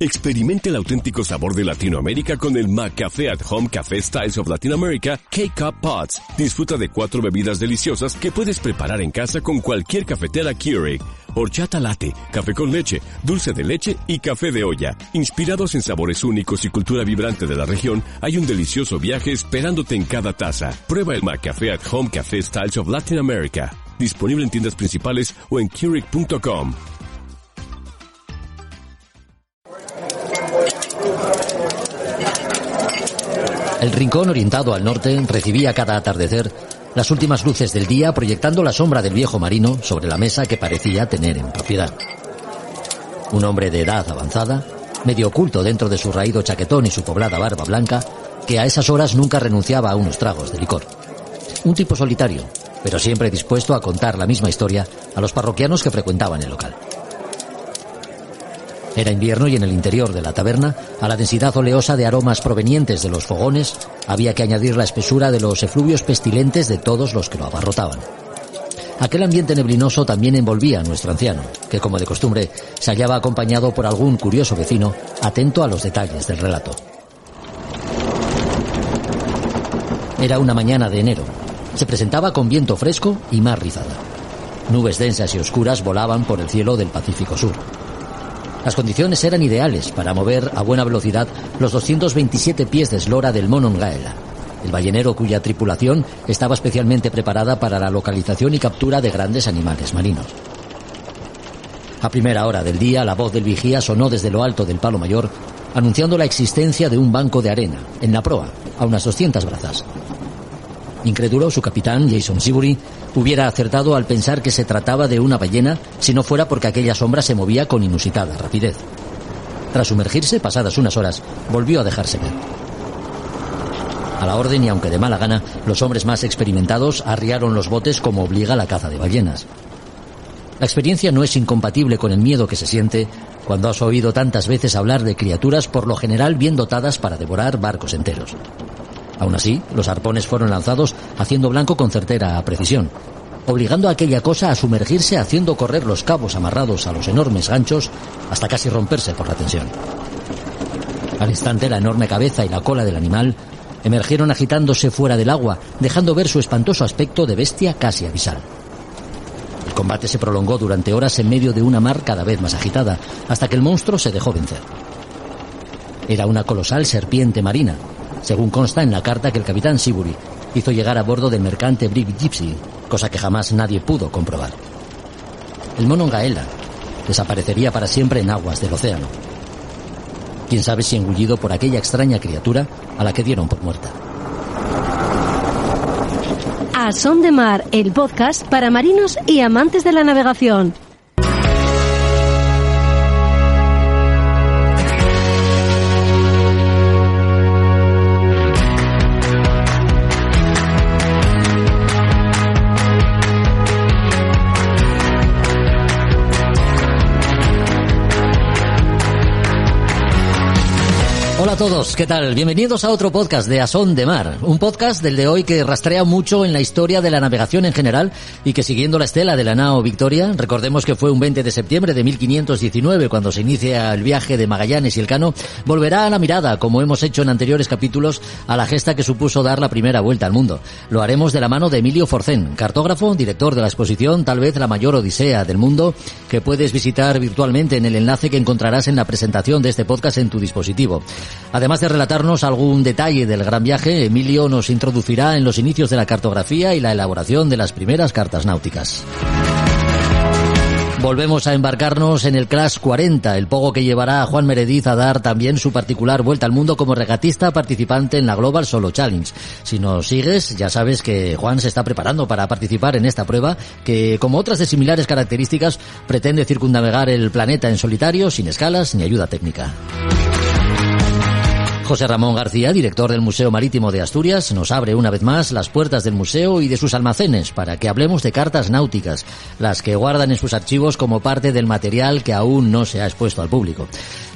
Experimente el auténtico sabor de Latinoamérica con el McCafé at Home Café Styles of Latin America K-Cup Pods. Disfruta de 4 bebidas deliciosas que puedes preparar en casa con cualquier cafetera Keurig. Horchata latte, café con leche, dulce de leche y café de olla. Inspirados en sabores únicos y cultura vibrante de la región, hay un delicioso viaje esperándote en cada taza. Prueba el McCafé at Home Café Styles of Latin America. Disponible en tiendas principales o en Keurig.com. El rincón orientado al norte recibía cada atardecer las últimas luces del día, proyectando la sombra del viejo marino sobre la mesa que parecía tener en propiedad. Un hombre de edad avanzada, medio oculto dentro de su raído chaquetón y su poblada barba blanca, que a esas horas nunca renunciaba a unos tragos de licor. Un tipo solitario, pero siempre dispuesto a contar la misma historia a los parroquianos que frecuentaban el local. Era invierno y en el interior de la taberna, a la densidad oleosa de aromas provenientes de los fogones, había que añadir la espesura de los efluvios pestilentes de todos los que lo abarrotaban. Aquel ambiente neblinoso también envolvía a nuestro anciano, que como de costumbre se hallaba acompañado por algún curioso vecino, atento a los detalles del relato. Era una mañana de enero. Se presentaba con viento fresco y mar rizada. Nubes densas y oscuras volaban por el cielo del Pacífico Sur. Las condiciones eran ideales para mover a buena velocidad los 227 pies de eslora del Monongahela, el ballenero cuya tripulación estaba especialmente preparada para la localización y captura de grandes animales marinos. A primera hora del día, la voz del vigía sonó desde lo alto del Palo Mayor, anunciando la existencia de un banco de arena, en la proa, a unas 200 brazas. Incrédulo, su capitán, Jason Seabury, hubiera acertado al pensar que se trataba de una ballena si no fuera porque aquella sombra se movía con inusitada rapidez. Tras sumergirse, pasadas unas horas, volvió a dejarse ver. A la orden y aunque de mala gana, los hombres más experimentados arriaron los botes como obliga la caza de ballenas. La experiencia no es incompatible con el miedo que se siente cuando has oído tantas veces hablar de criaturas por lo general bien dotadas para devorar barcos enteros. Aún así, los arpones fueron lanzados haciendo blanco con certera precisión, obligando a aquella cosa a sumergirse haciendo correr los cabos amarrados a los enormes ganchos hasta casi romperse por la tensión. Al instante, la enorme cabeza y la cola del animal emergieron agitándose fuera del agua, dejando ver su espantoso aspecto de bestia casi abisal. El combate se prolongó durante horas en medio de una mar cada vez más agitada, hasta que el monstruo se dejó vencer. Era una colosal serpiente marina, según consta en la carta que el capitán Seabury hizo llegar a bordo del mercante Brig Gypsy, cosa que jamás nadie pudo comprobar. El Monongahela desaparecería para siempre en aguas del océano. Quién sabe si engullido por aquella extraña criatura a la que dieron por muerta. A Son de Mar, el podcast para marinos y amantes de la navegación. Hola a todos, ¿qué tal? Bienvenidos a otro podcast de A Son de Mar, un podcast del de hoy que rastrea mucho en la historia de la navegación en general y que siguiendo la estela de la nao Victoria, recordemos que fue un 20 de septiembre de 1519 cuando se inicia el viaje de Magallanes y Elcano, volverá a la mirada, como hemos hecho en anteriores capítulos, a la gesta que supuso dar la primera vuelta al mundo. Lo haremos de la mano de Emilio Forcén, cartógrafo, director de la exposición Tal vez la mayor odisea del mundo, que puedes visitar virtualmente en el enlace que encontrarás en la presentación de este podcast en tu dispositivo. Además de relatarnos algún detalle del gran viaje, Emilio nos introducirá en los inicios de la cartografía y la elaboración de las primeras cartas náuticas. Volvemos a embarcarnos en el Class 40, el pogo que llevará a Juan Meredith a dar también su particular vuelta al mundo como regatista participante en la Global Solo Challenge. Si nos sigues, ya sabes que Juan se está preparando para participar en esta prueba que, como otras de similares características, pretende circunnavegar el planeta en solitario, sin escalas ni ayuda técnica. José Ramón García, director del Museo Marítimo de Asturias, nos abre una vez más las puertas del museo y de sus almacenes para que hablemos de cartas náuticas, las que guardan en sus archivos como parte del material que aún no se ha expuesto al público.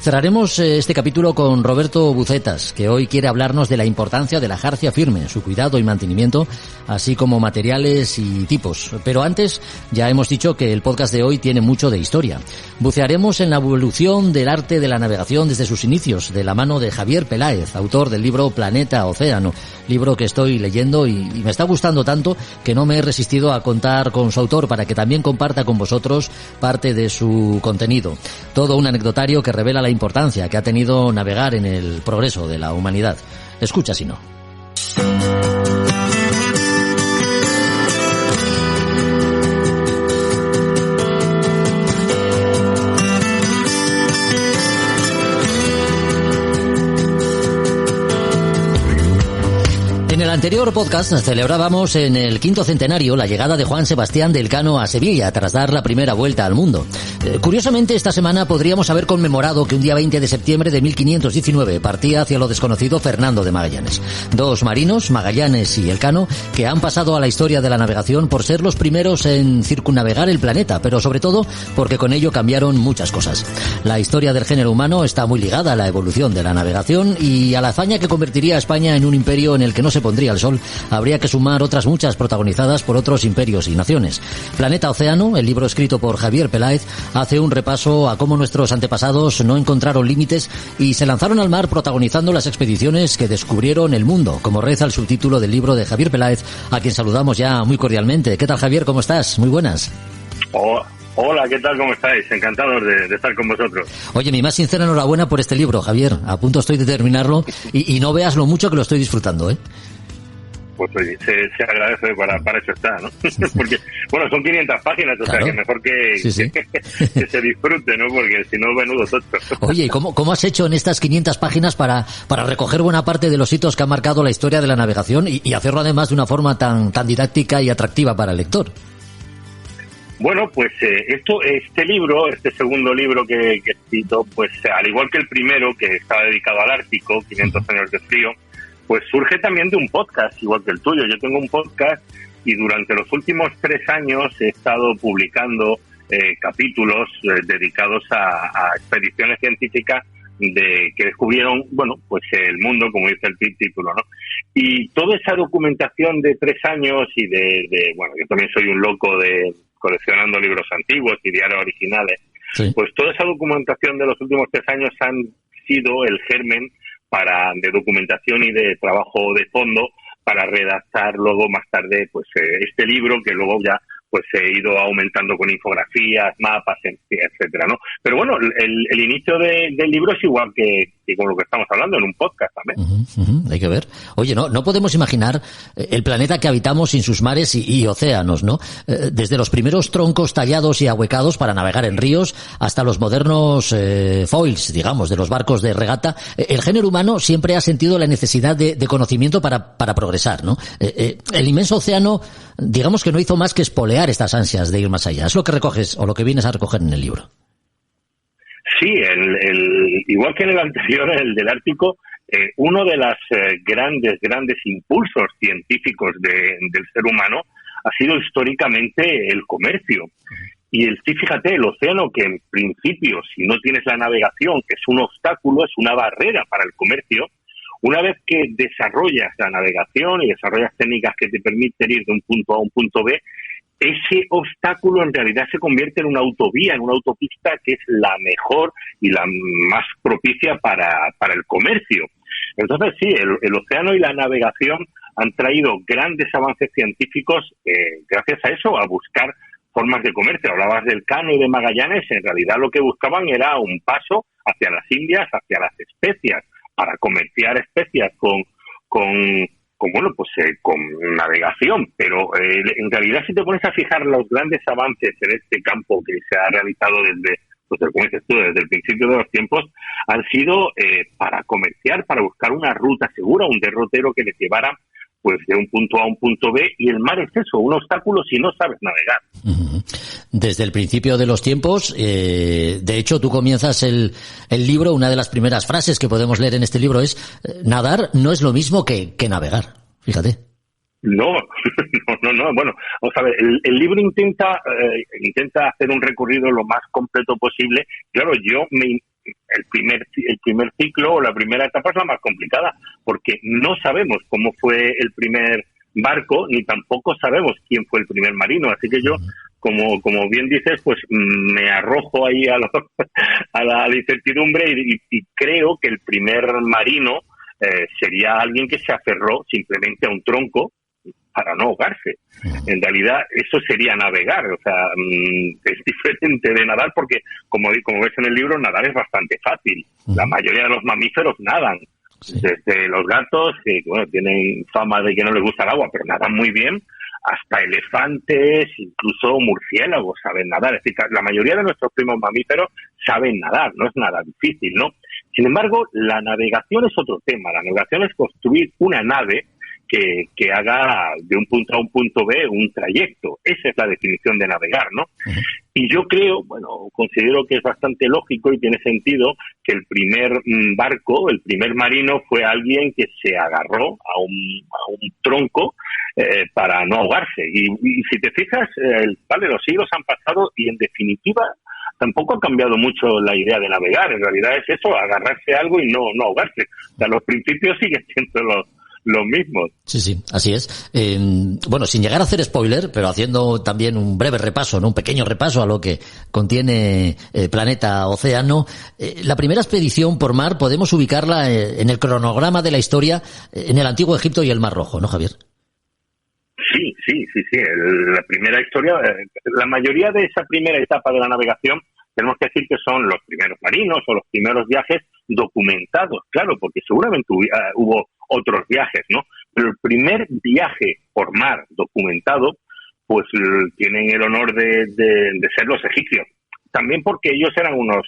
Cerraremos este capítulo con Roberto Bucetas, que hoy quiere hablarnos de la importancia de la jarcia firme, su cuidado y mantenimiento, así como materiales y tipos. Pero antes, ya hemos dicho que el podcast de hoy tiene mucho de historia. Bucearemos en la evolución del arte de la navegación desde sus inicios, de la mano de Javier Peláez, autor del libro Planeta Océano, libro que estoy leyendo y me está gustando tanto que no me he resistido a contar con su autor para que también comparta con vosotros parte de su contenido. Todo un anecdotario que revela la importancia que ha tenido navegar en el progreso de la humanidad. Escucha si no. En el anterior podcast celebrábamos en el 5º centenario la llegada de Juan Sebastián de Elcano a Sevilla tras dar la primera vuelta al mundo. Curiosamente, esta semana podríamos haber conmemorado que un día 20 de septiembre de 1519 partía hacia lo desconocido Fernando de Magallanes. Dos marinos, Magallanes y Elcano, que han pasado a la historia de la navegación por ser los primeros en circunnavegar el planeta, pero sobre todo porque con ello cambiaron muchas cosas. La historia del género humano está muy ligada a la evolución de la navegación y a la hazaña que convertiría a España en un imperio en el que no se pondría el sol. Habría que sumar otras muchas protagonizadas por otros imperios y naciones. Planeta Océano, el libro escrito por Javier Peláez, hace un repaso a cómo nuestros antepasados no encontraron límites y se lanzaron al mar protagonizando las expediciones que descubrieron el mundo, como reza el subtítulo del libro de Javier Peláez, a quien saludamos ya muy cordialmente. ¿Qué tal, Javier? ¿Cómo estás? Muy buenas. Hola, ¿qué tal? ¿Cómo estáis? Encantados de estar con vosotros. Oye, mi más sincera enhorabuena por este libro, Javier. A punto estoy de terminarlo y no veas lo mucho que lo estoy disfrutando, ¿eh? Pues oye, se agradece, para eso está, ¿no? Porque, bueno, son 500 páginas, o claro. Sea que mejor que se disfrute, ¿no? Porque si no, menudo tonto. Oye, ¿y cómo has hecho en estas 500 páginas para recoger buena parte de los hitos que han marcado la historia de la navegación y hacerlo además de una forma tan didáctica y atractiva para el lector? Bueno, pues este libro, este segundo libro que he escrito, pues al igual que el primero, que estaba dedicado al Ártico, 500 años de frío, pues surge también de un podcast, igual que el tuyo. Yo tengo un podcast y durante los últimos 3 años he estado publicando capítulos dedicados a expediciones científicas que descubrieron, bueno, pues el mundo, como dice el título, ¿no? Y toda esa documentación de 3 años y bueno, yo también soy un loco de coleccionando libros antiguos y diarios originales, sí. Pues toda esa documentación de los últimos 3 años han sido el germen de documentación y de trabajo de fondo para redactar luego más tarde pues este libro que luego ya pues he ido aumentando con infografías, mapas, etcétera, ¿no? Pero bueno, el inicio del libro es igual que con lo que estamos hablando en un podcast también. Hay que ver. Oye, no podemos imaginar el planeta que habitamos sin sus mares y océanos, ¿no? Desde los primeros troncos tallados y ahuecados para navegar en ríos hasta los modernos foils, digamos, de los barcos de regata, el género humano siempre ha sentido la necesidad de conocimiento para progresar, ¿no? El inmenso océano, digamos que no hizo más que espolear estas ansias de ir más allá. Es lo que recoges o lo que vienes a recoger en el libro. Sí, igual que en el anterior, el del Ártico, uno de los grandes impulsos científicos del ser humano ha sido históricamente el comercio. Y fíjate, el océano, que en principio, si no tienes la navegación, que es un obstáculo, es una barrera para el comercio, una vez que desarrollas la navegación y desarrollas técnicas que te permiten ir de un punto A a un punto B, ese obstáculo en realidad se convierte en una autovía, en una autopista que es la mejor y la más propicia para el comercio. Entonces sí, el océano y la navegación han traído grandes avances científicos gracias a eso, a buscar formas de comercio. Hablabas del Elcano y de Magallanes, en realidad lo que buscaban era un paso hacia las Indias, hacia las especias, para comerciar especias con navegación, pero en realidad si te pones a fijar los grandes avances en este campo que se ha realizado desde, pues como dices tú, desde el principio de los tiempos, han sido para comerciar, para buscar una ruta segura, un derrotero que les llevara pues de un punto A a un punto B, y el mar es eso, un obstáculo si no sabes navegar. Desde el principio de los tiempos, de hecho tú comienzas el libro, una de las primeras frases que podemos leer en este libro es nadar no es lo mismo que navegar, fíjate. No, bueno, vamos a ver, el libro intenta hacer un recorrido lo más completo posible. Claro, yo me el primer ciclo o la primera etapa es la más complicada, porque no sabemos cómo fue el primer barco, ni tampoco sabemos quién fue el primer marino, así que yo, como bien dices, pues me arrojo ahí a la incertidumbre y creo que el primer marino sería alguien que se aferró simplemente a un tronco para no ahogarse. En realidad eso sería navegar, o sea, es diferente de nadar porque, como ves en el libro, nadar es bastante fácil. La mayoría de los mamíferos nadan. Sí. Desde los gatos, que tienen fama de que no les gusta el agua, pero nadan muy bien, hasta elefantes, incluso murciélagos saben nadar. Es decir, la mayoría de nuestros primos mamíferos saben nadar, no es nada difícil, ¿no? Sin embargo, la navegación es otro tema. La navegación es construir una nave que haga de un punto a un punto B un trayecto. Esa es la definición de navegar, ¿no? Y yo considero que es bastante lógico y tiene sentido que el primer barco, el primer marino, fue alguien que se agarró a un tronco para no ahogarse. Y si te fijas, los siglos han pasado y en definitiva tampoco ha cambiado mucho la idea de navegar. En realidad es eso, agarrarse a algo y no ahogarse. O sea, los principios siguen siendo los mismos. Sí, así es. Sin llegar a hacer spoiler, pero haciendo también un breve repaso, ¿no? Un pequeño repaso a lo que contiene Planeta Océano. La primera expedición por mar podemos ubicarla en el cronograma de la historia en el Antiguo Egipto y el Mar Rojo, ¿no, Javier? Sí. La primera historia, la mayoría de esa primera etapa de la navegación, tenemos que decir que son los primeros marinos o los primeros viajes documentados, claro, porque seguramente hubo otros viajes, ¿no? Pero el primer viaje por mar documentado, pues tienen el honor de ser los egipcios. También porque ellos eran unos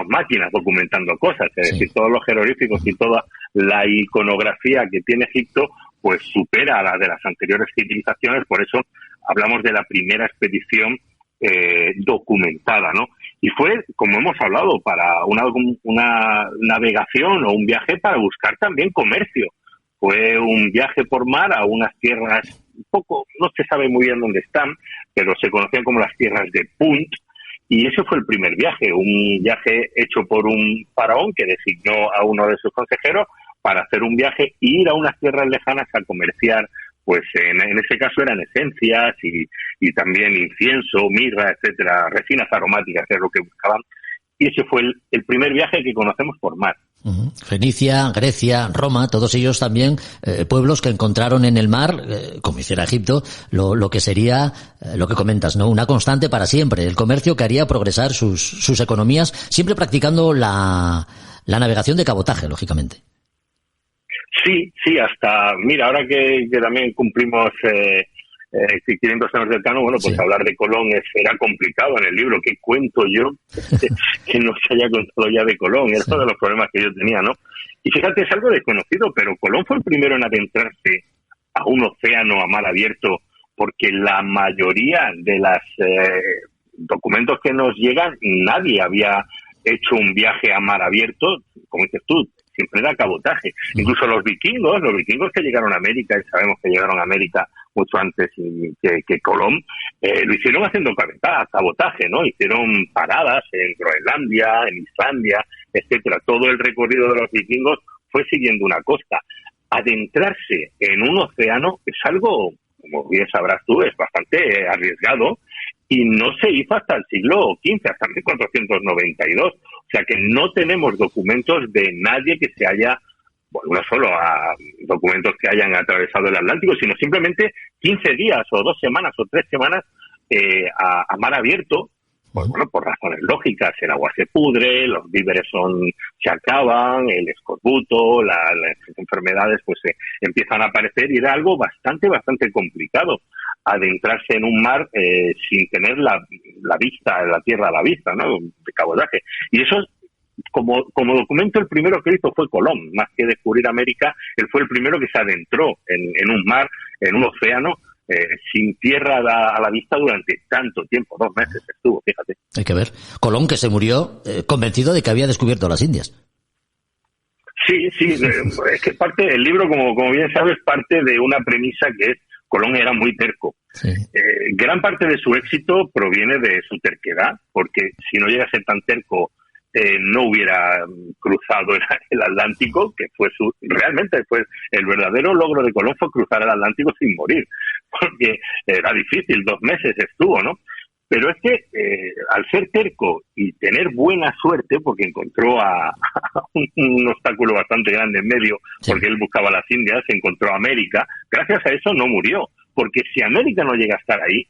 máquinas documentando cosas, es decir, todos los jeroglíficos y toda la iconografía que tiene Egipto, pues supera a la de las anteriores civilizaciones, por eso hablamos de la primera expedición documentada, ¿no? Y fue, como hemos hablado, para una navegación o un viaje para buscar también comercio. Fue un viaje por mar a unas tierras, no se sabe muy bien dónde están, pero se conocían como las tierras de Punt, y ese fue el primer viaje, un viaje hecho por un faraón que designó a uno de sus consejeros para hacer un viaje e ir a unas tierras lejanas a comerciar. Pues en ese caso eran esencias y también incienso, mirra, etcétera, resinas aromáticas, es lo que buscaban. Y ese fue el primer viaje que conocemos por mar. Fenicia, Grecia, Roma, todos ellos también pueblos que encontraron en el mar, como hiciera Egipto, lo que sería, lo que comentas, ¿no? Una constante para siempre, el comercio que haría progresar sus economías, siempre practicando la navegación de cabotaje, lógicamente. Sí, hasta, mira, ahora que también cumplimos 500 años del Cano, pues hablar de Colón era complicado en el libro. ¿Qué cuento yo que no se haya contado ya de Colón? Era uno de los problemas que yo tenía, ¿no? Y fíjate, es algo desconocido, pero Colón fue el primero en adentrarse a un océano a mar abierto, porque la mayoría de los documentos que nos llegan, nadie había hecho un viaje a mar abierto, como dices tú, siempre era cabotaje. Incluso los vikingos que llegaron a América, y sabemos que llegaron a América mucho antes que Colón, lo hicieron haciendo cabotaje, ¿no? Hicieron paradas en Groenlandia, en Islandia, etcétera. Todo el recorrido de los vikingos fue siguiendo una costa. Adentrarse en un océano es algo, como bien sabrás tú, es bastante arriesgado, y no se hizo hasta el siglo XV, hasta 1492. O sea que no tenemos documentos de nadie que se haya, no solo documentos que hayan atravesado el Atlántico, sino simplemente 15 días o 2 semanas o 3 semanas a mar abierto. Pues por razones lógicas, el agua se pudre, los víveres se acaban, el escorbuto, las enfermedades pues empiezan a aparecer, y era algo bastante complicado adentrarse en un mar sin tener la vista, la tierra a la vista, ¿no? De cabotaje. Y eso, como documento, el primero que hizo fue Colón. Más que descubrir América, él fue el primero que se adentró en un mar, en un océano, sin tierra a la vista durante tanto tiempo, 2 meses estuvo, fíjate. Hay que ver. Colón, que se murió convencido de que había descubierto las Indias. Sí, es que parte del libro, como bien sabes, parte de una premisa que es Colón era muy terco. Sí. Gran parte de su éxito proviene de su terquedad, porque si no llega a ser tan terco, no hubiera cruzado el Atlántico, que fue realmente fue el verdadero logro de Colón, fue cruzar el Atlántico sin morir, porque era difícil, 2 meses estuvo, ¿no? Pero es que al ser terco y tener buena suerte, porque encontró a un obstáculo bastante grande en medio, porque él buscaba las Indias, encontró a América, gracias a eso no murió, porque si América no llega a estar ahí,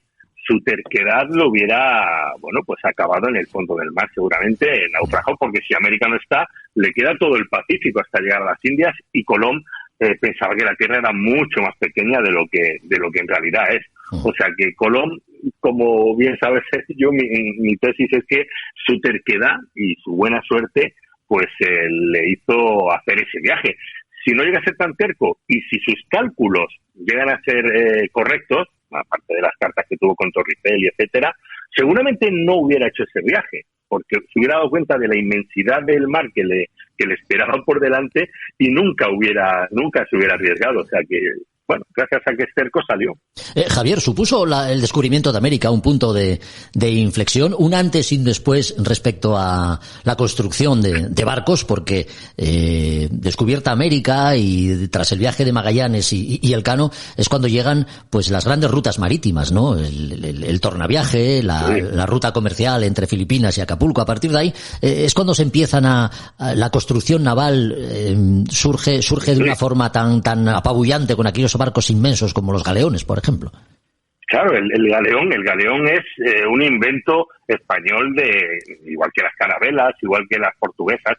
su terquedad lo hubiera, bueno, pues acabado en el fondo del mar, seguramente naufragado, porque si América no está, le queda todo el Pacífico hasta llegar a las Indias, y Colón pensaba que la Tierra era mucho más pequeña de lo que en realidad es. O sea que Colón, como bien sabes, yo mi tesis es que su terquedad y su buena suerte pues le hizo hacer ese viaje. Si no llega a ser tan terco y si sus cálculos llegan a ser correctos, aparte de las cartas que tuvo con Torricelli, etcétera, seguramente no hubiera hecho ese viaje, porque se hubiera dado cuenta de la inmensidad del mar que le esperaba por delante y nunca se hubiera arriesgado. O sea que, bueno, gracias a que es terco salió. Javier, ¿supuso el descubrimiento de América un punto de inflexión, un antes y un después respecto a la construcción de barcos? Porque descubierta América y tras el viaje de Magallanes y Elcano es cuando llegan pues las grandes rutas marítimas, ¿no? El tornaviaje, la ruta comercial entre Filipinas y Acapulco. A partir de ahí es cuando se empiezan la construcción naval surge de una forma tan apabullante con aquellos barcos inmensos como los galeones, por ejemplo. Claro, el galeón es un invento español igual que las carabelas, igual que las portuguesas,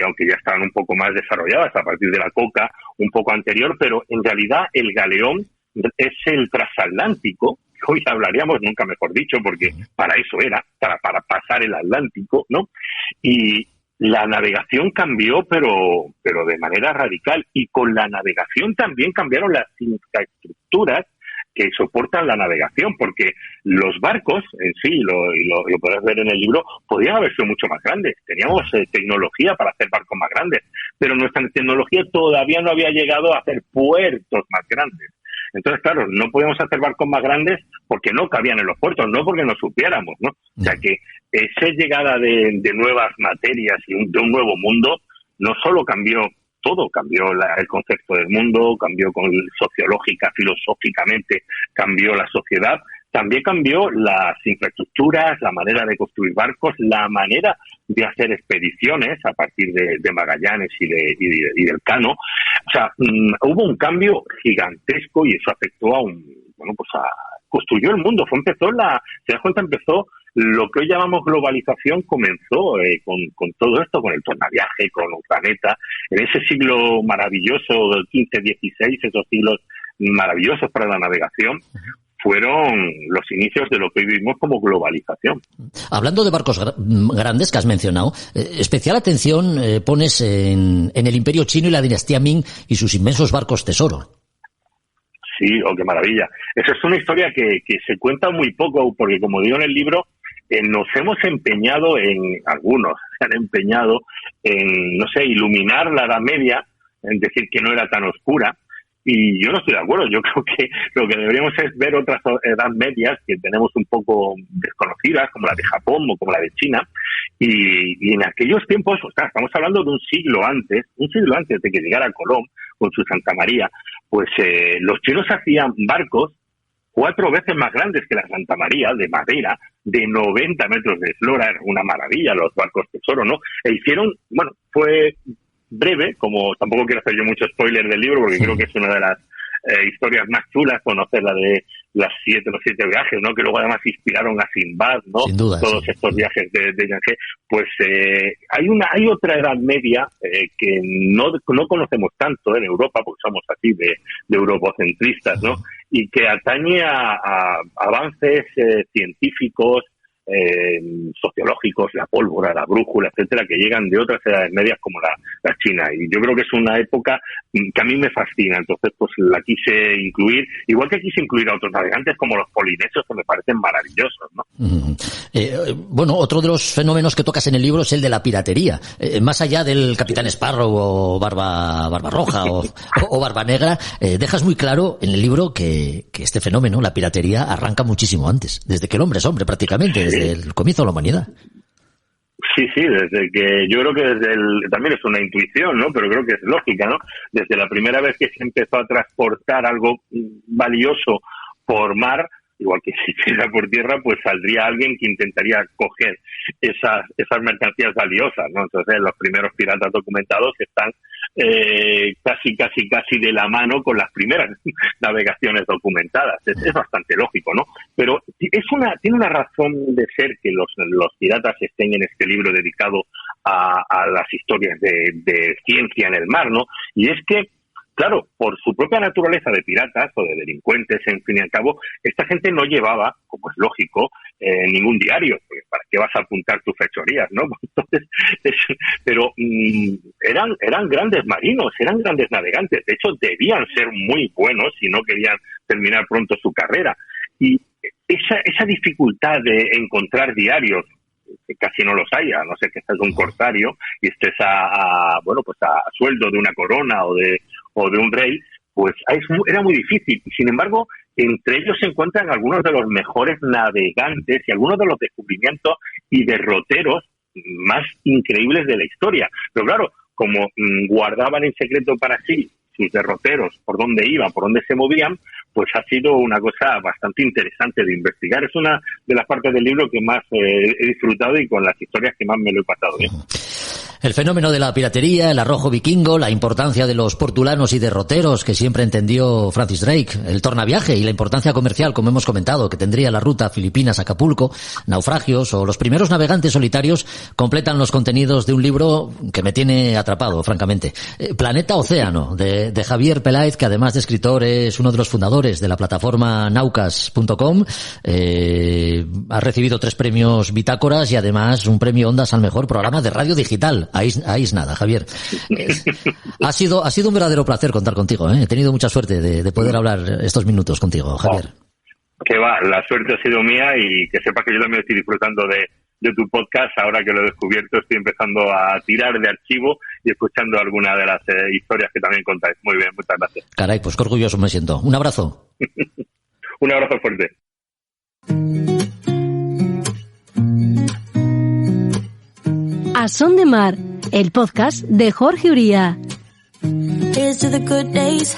aunque ya estaban un poco más desarrolladas a partir de la coca, un poco anterior, pero en realidad el galeón es el transatlántico. Hoy hablaríamos, nunca mejor dicho, porque para eso era, para pasar el Atlántico, ¿no? Y la navegación cambió, pero de manera radical, y con la navegación también cambiaron las infraestructuras que soportan la navegación, porque los barcos en sí, lo podrás ver en el libro, podían haber sido mucho más grandes. Teníamos tecnología para hacer barcos más grandes, pero nuestra tecnología todavía no había llegado a hacer puertos más grandes. Entonces, claro, no podíamos hacer barcos más grandes porque no cabían en los puertos, no porque no supiéramos, ¿no? O sea que esa llegada de nuevas materias y de un nuevo mundo no solo cambió todo, cambió el concepto del mundo, cambió sociológica, filosóficamente, cambió la sociedad, también cambió las infraestructuras, la manera de construir barcos, la manera de hacer expediciones a partir de Magallanes y del Cano. O sea, hubo un cambio gigantesco y eso afectó construyó el mundo. Empezó lo que hoy llamamos globalización, comenzó con todo esto, con el tornaviaje, con un planeta, en ese siglo maravilloso del XV, XVI, esos siglos maravillosos para la navegación, fueron los inicios de lo que hoy vivimos como globalización. Hablando de barcos grandes que has mencionado, especial atención pones en el Imperio Chino y la dinastía Ming y sus inmensos barcos tesoro. Sí, qué maravilla. Esa es una historia que se cuenta muy poco, porque como digo en el libro, nos hemos empeñado algunos se han empeñado en, iluminar la Edad Media, en decir que no era tan oscura, y yo no estoy de acuerdo. Yo creo que lo que deberíamos es ver otras Edad Medias que tenemos un poco desconocidas, como la de Japón o como la de China, y en aquellos tiempos, estamos hablando de un siglo antes de que llegara Colón con su Santa María, pues los chinos hacían barcos 4 veces más grandes que la Santa María, de madera, de 90 metros de eslora. Era una maravilla los barcos tesoro, ¿no? Fue breve, como tampoco quiero hacer yo mucho spoiler del libro, porque creo que es una de las historias más chulas, conocer la de los 7 viajes, ¿no? Que luego además inspiraron a Sinbad, ¿no? Sin duda, todos estos viajes de Yangtze. Pues hay otra Edad Media que no conocemos tanto en Europa, porque somos así de europocentristas, ¿no? Y que atañe a avances científicos, sociológicos, la pólvora, la brújula, etcétera, que llegan de otras edades medias como la China. Y yo creo que es una época que a mí me fascina. Entonces, pues la quise incluir, igual que quise incluir a otros navegantes como los polinesios, que me parecen maravillosos, ¿no? Otro de los fenómenos que tocas en el libro es el de la piratería. Más allá del Capitán Sparrow o Barba Roja o Barba Negra, dejas muy claro en el libro que este fenómeno, la piratería, arranca muchísimo antes, desde que el hombre es hombre prácticamente, desde el comienzo de la humanidad. Sí, desde que yo creo que también es una intuición, ¿no? Pero creo que es lógica, ¿no? Desde la primera vez que se empezó a transportar algo valioso por mar, igual que si fuera por tierra, pues saldría alguien que intentaría coger esas mercancías valiosas, ¿no? Entonces los primeros piratas documentados están casi de la mano con las primeras navegaciones documentadas. Es bastante lógico, ¿no? Pero tiene una razón de ser que los piratas estén en este libro dedicado a las historias de ciencia en el mar, ¿no? Y es que, claro, por su propia naturaleza de piratas o de delincuentes, en fin y al cabo, esta gente no llevaba, como es lógico, ningún diario, porque ¿para qué vas a apuntar tus fechorías, no? Entonces, pero eran grandes marinos, eran grandes navegantes, de hecho debían ser muy buenos si no querían terminar pronto su carrera. Y esa dificultad de encontrar diarios, que casi no los hay, a no ser que estés un corsario y estés a sueldo de una corona o de un rey, pues era muy difícil. Sin embargo, entre ellos se encuentran algunos de los mejores navegantes y algunos de los descubrimientos y derroteros más increíbles de la historia. Pero claro, como guardaban en secreto para sí sus derroteros, por dónde iban, por dónde se movían, pues ha sido una cosa bastante interesante de investigar. Es una de las partes del libro que más he disfrutado y con las historias que más me lo he pasado bien. El fenómeno de la piratería, el arrojo vikingo, la importancia de los portulanos y derroteros que siempre entendió Francis Drake, el tornaviaje y la importancia comercial, como hemos comentado, que tendría la ruta Filipinas-Acapulco, naufragios o los primeros navegantes solitarios completan los contenidos de un libro que me tiene atrapado, francamente. Planeta Océano, de Javier Peláez, que además de escritor es uno de los fundadores de la plataforma naucas.com. Ha recibido 3 premios Bitácoras y además un premio Ondas al mejor programa de radio digital. Ahí es nada, Javier. Ha sido un verdadero placer contar contigo, ¿eh? He tenido mucha suerte de poder hablar estos minutos contigo, Javier. Que va, la suerte ha sido mía y que sepas que yo también estoy disfrutando de tu podcast. Ahora que lo he descubierto, estoy empezando a tirar de archivo y escuchando algunas de las historias que también contáis. Muy bien, muchas gracias. Caray, pues qué orgulloso me siento. Un abrazo. Un abrazo fuerte. A Son de Mar, el podcast de Jorge Uría. Here's to the good days,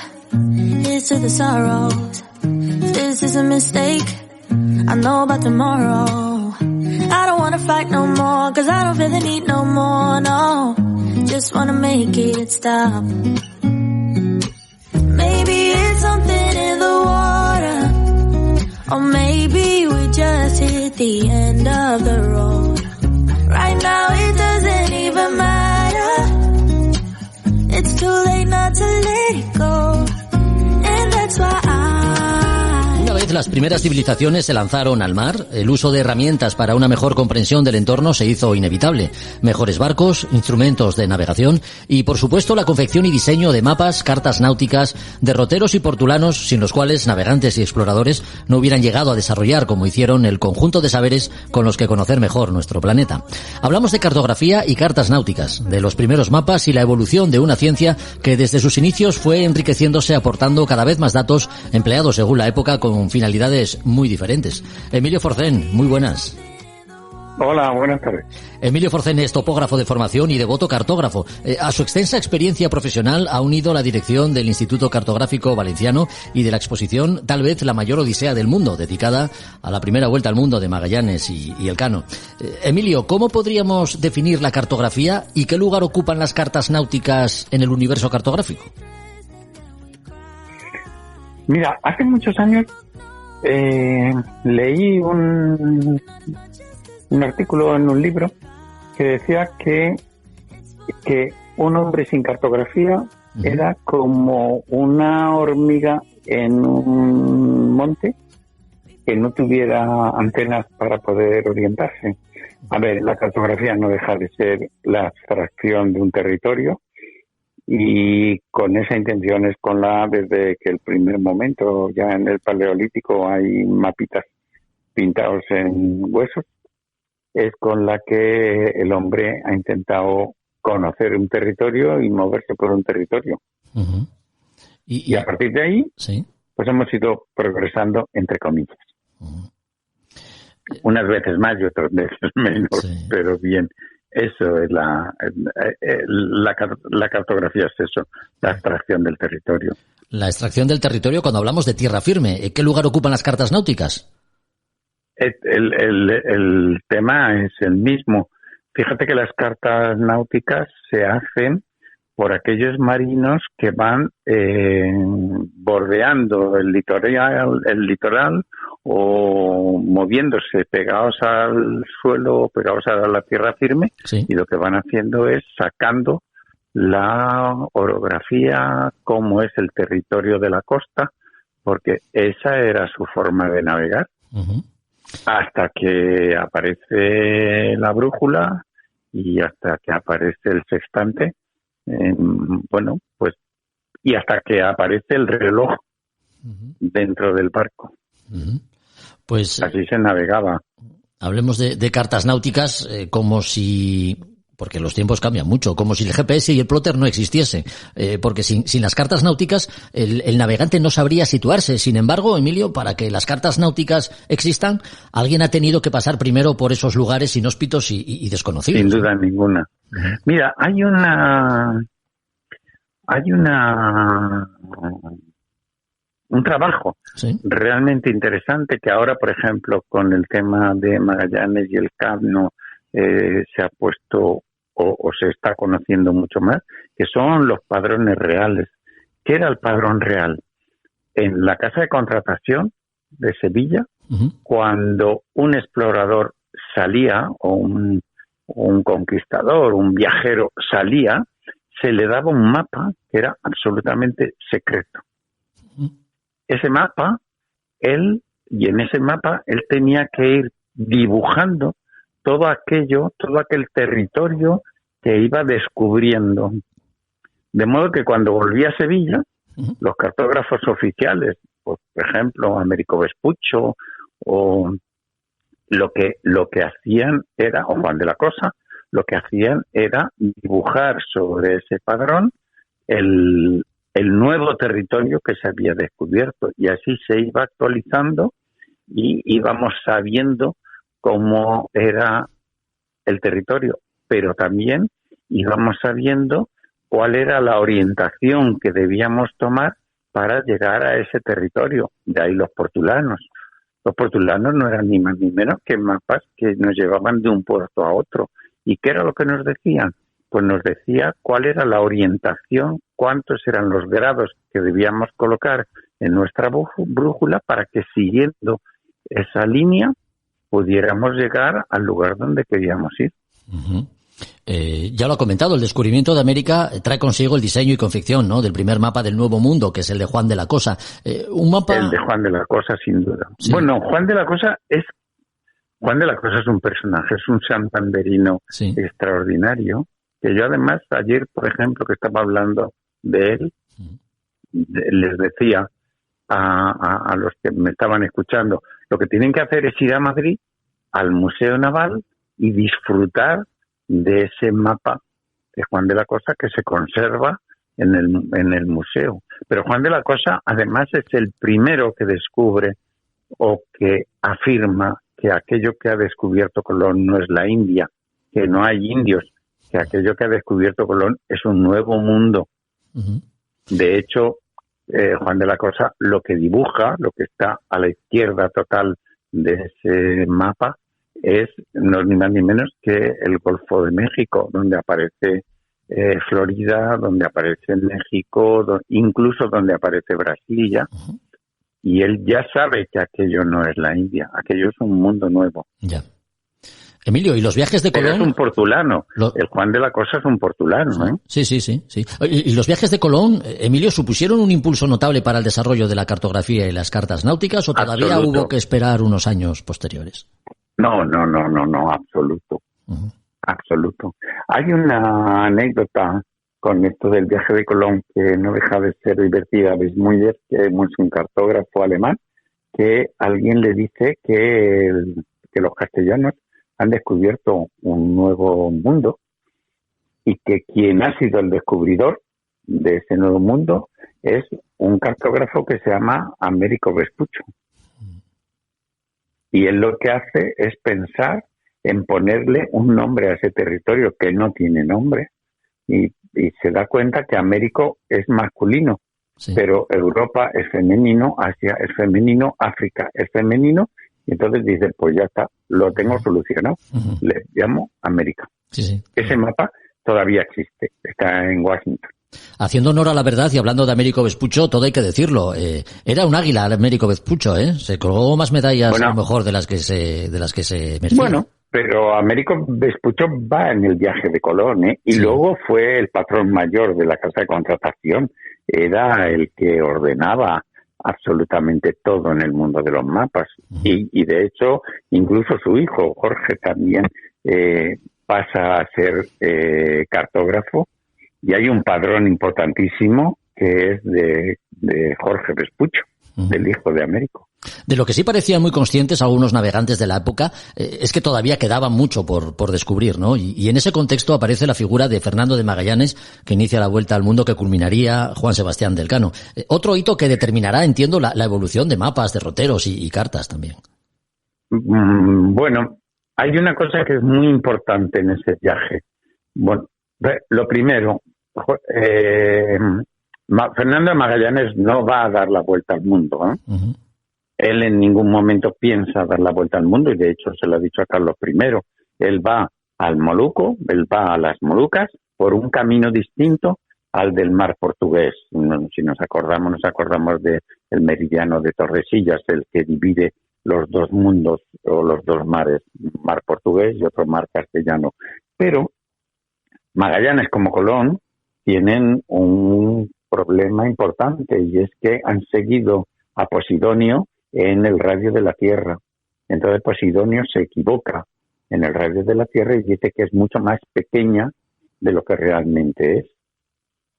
here's to the sorrows. This is a mistake, I know about tomorrow. I don't wanna fight no more, cause I don't feel the need no more, no. Just wanna make it stop. Maybe it's something in the water, or maybe we just hit the end of the road. Right now it doesn't even matter. It's too late not to let it go. And that's why Una vez las primeras civilizaciones se lanzaron al mar, el uso de herramientas para una mejor comprensión del entorno se hizo inevitable. Mejores barcos, instrumentos de navegación y, por supuesto, la confección y diseño de mapas, cartas náuticas, derroteros y portulanos, sin los cuales navegantes y exploradores no hubieran llegado a desarrollar, como hicieron, el conjunto de saberes con los que conocer mejor nuestro planeta. Hablamos de cartografía y cartas náuticas, de los primeros mapas y la evolución de una ciencia que desde sus inicios fue enriqueciéndose, aportando cada vez más datos empleados según la época con finalidades muy diferentes. Emilio Forcén, muy buenas. Hola, buenas tardes. Emilio Forcén es topógrafo de formación y devoto cartógrafo. A su extensa experiencia profesional ha unido la dirección del Instituto Cartográfico Valenciano y de la exposición Tal vez la mayor odisea del mundo, dedicada a la primera vuelta al mundo de Magallanes y Elcano. Emilio, ¿cómo podríamos definir la cartografía y qué lugar ocupan las cartas náuticas en el universo cartográfico? Mira, hace muchos años leí un artículo en un libro que decía que un hombre sin cartografía era como una hormiga en un monte que no tuviera antenas para poder orientarse. A ver, la cartografía no deja de ser la abstracción de un territorio y con esa intención es desde que el primer momento, ya en el Paleolítico hay mapitas pintados en huesos, es con la que el hombre ha intentado conocer un territorio y moverse por un territorio. Uh-huh. Y a partir de ahí, ¿sí?, pues hemos ido progresando, entre comillas. Uh-huh. Unas veces más y otras veces menos, sí, pero bien. Eso es la cartografía, es eso, la extracción del territorio. La extracción del territorio cuando hablamos de tierra firme. ¿Qué lugar ocupan las cartas náuticas? El tema es el mismo. Fíjate que las cartas náuticas se hacen por aquellos marinos que van bordeando el litoral o moviéndose pegados al suelo, pegados a la tierra firme, sí. Y lo que van haciendo es sacando la orografía, cómo es el territorio de la costa, porque esa era su forma de navegar. Uh-huh. Hasta que aparece la brújula y hasta que aparece el sextante, y hasta que aparece el reloj dentro del barco. Uh-huh. Pues así se navegaba. Hablemos de cartas náuticas como si... Porque los tiempos cambian mucho, como si el GPS y el plotter no existiese. Porque sin las cartas náuticas el navegante no sabría situarse. Sin embargo, Emilio, para que las cartas náuticas existan, alguien ha tenido que pasar primero por esos lugares inhóspitos y desconocidos. Sin duda ninguna. Uh-huh. Mira, hay un trabajo, ¿sí?, realmente interesante que ahora, por ejemplo, con el tema de Magallanes y el Cabno, se ha puesto o se está conociendo mucho más, que son los padrones reales. ¿Qué era el padrón real? En la casa de contratación de Sevilla, uh-huh, cuando un explorador salía, o un conquistador, un viajero salía, se le daba un mapa que era absolutamente secreto. Uh-huh. Ese mapa, en ese mapa, él tenía que ir dibujando todo aquel territorio que iba descubriendo. De modo que cuando volvía a Sevilla, uh-huh, los cartógrafos oficiales, pues, por ejemplo, Américo Vespucho, o lo que hacían era, o Juan de la Cosa, lo que hacían era dibujar sobre ese padrón el nuevo territorio que se había descubierto, y así se iba actualizando y íbamos sabiendo cómo era el territorio, pero también íbamos sabiendo cuál era la orientación que debíamos tomar para llegar a ese territorio. De ahí los portulanos. Los portulanos no eran ni más ni menos que mapas que nos llevaban de un puerto a otro. ¿Y qué era lo que nos decían? Pues nos decía cuál era la orientación, cuántos eran los grados que debíamos colocar en nuestra brújula para que, siguiendo esa línea, pudiéramos llegar al lugar donde queríamos ir. Uh-huh. Ya lo ha comentado, el descubrimiento de América trae consigo el diseño y confección, ¿no?, del primer mapa del Nuevo Mundo, que es el de Juan de la Cosa. Un mapa... El de Juan de la Cosa, sin duda. Sí. Bueno, Juan de la Cosa es un personaje, es un santanderino, sí, extraordinario, que yo además ayer, por ejemplo, que estaba hablando de él, les decía a los que me estaban escuchando, lo que tienen que hacer es ir a Madrid, al Museo Naval, y disfrutar de ese mapa de Juan de la Cosa que se conserva en el museo. Pero Juan de la Cosa además es el primero que descubre o que afirma que aquello que ha descubierto Colón no es la India, que no hay indios, que aquello que ha descubierto Colón es un nuevo mundo. Uh-huh. De hecho, Juan de la Cosa lo que dibuja, lo que está a la izquierda total de ese mapa, es no ni más ni menos que el Golfo de México, donde aparece Florida, donde aparece México, incluso donde aparece Brasil ya. Uh-huh. Y él ya sabe que aquello no es la India, aquello es un mundo nuevo. Ya. Emilio, ¿y los viajes de Colón? Pero es un portulano. El Juan de la Cosa es un portulano, ¿eh? Sí. ¿Y los viajes de Colón, Emilio, supusieron un impulso notable para el desarrollo de la cartografía y las cartas náuticas, o todavía hubo que esperar unos años posteriores? No, absoluto. Uh-huh. Absoluto. Hay una anécdota con esto del viaje de Colón que no deja de ser divertida. Bismuller, que es un cartógrafo alemán, que alguien le dice que los castellanos han descubierto un nuevo mundo y que quien ha sido el descubridor de ese nuevo mundo es un cartógrafo que se llama Américo Vespucho. Y él lo que hace es pensar en ponerle un nombre a ese territorio que no tiene nombre, y se da cuenta que Américo es masculino, sí, pero Europa es femenino, Asia es femenino, África es femenino, y entonces dice, pues ya está, lo tengo solucionado, le llamo América. Sí, sí. Ese mapa todavía existe, está en Washington. Haciendo honor a la verdad y hablando de Américo Vespucho, todo hay que decirlo. Era un águila Américo Vespucho, ¿eh? Se colgó más medallas, bueno, a lo mejor de las que se merecía. Bueno, pero Américo Vespucho va en el viaje de Colón, ¿eh? Y sí, luego fue el patrón mayor de la casa de contratación. Era el que ordenaba absolutamente todo en el mundo de los mapas. Y de hecho, incluso su hijo, Jorge, también pasa a ser cartógrafo. Y hay un padrón importantísimo que es de Jorge Vespucho, del hijo de Américo. De lo que sí parecían muy conscientes algunos navegantes de la época es que todavía quedaba mucho por descubrir, ¿no? Y en ese contexto aparece la figura de Fernando de Magallanes, que inicia la vuelta al mundo que culminaría Juan Sebastián del Cano. Otro hito que determinará, entiendo, la evolución de mapas, derroteros y cartas también. Bueno, hay una cosa que es muy importante en ese viaje. Bueno, lo primero, Fernando de Magallanes no va a dar la vuelta al mundo, ¿eh? Él en ningún momento piensa dar la vuelta al mundo, y de hecho se lo ha dicho a Carlos I. Él va al Moluco, él va a las Molucas por un camino distinto al del mar portugués. Si nos acordamos del meridiano de Tordesillas, el que divide los dos mundos o los dos mares, mar portugués y otro mar castellano. Pero Magallanes, como Colón, tienen un problema importante, y es que han seguido a Posidonio en el radio de la Tierra. Entonces Posidonio se equivoca en el radio de la Tierra y dice que es mucho más pequeña de lo que realmente es.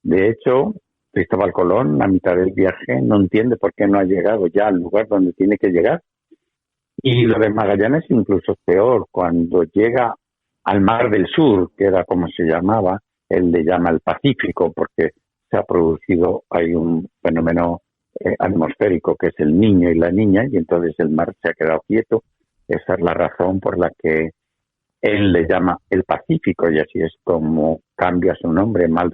De hecho, Cristóbal Colón, a mitad del viaje, no entiende por qué no ha llegado ya al lugar donde tiene que llegar. Y lo de Magallanes incluso es peor. Cuando llega al Mar del Sur, que era como se llamaba, él le llama el Pacífico, porque se ha producido, hay un fenómeno atmosférico que es el Niño y la Niña, y entonces el mar se ha quedado quieto. Esa es la razón por la que él le llama el Pacífico, y así es como cambia su nombre, Mar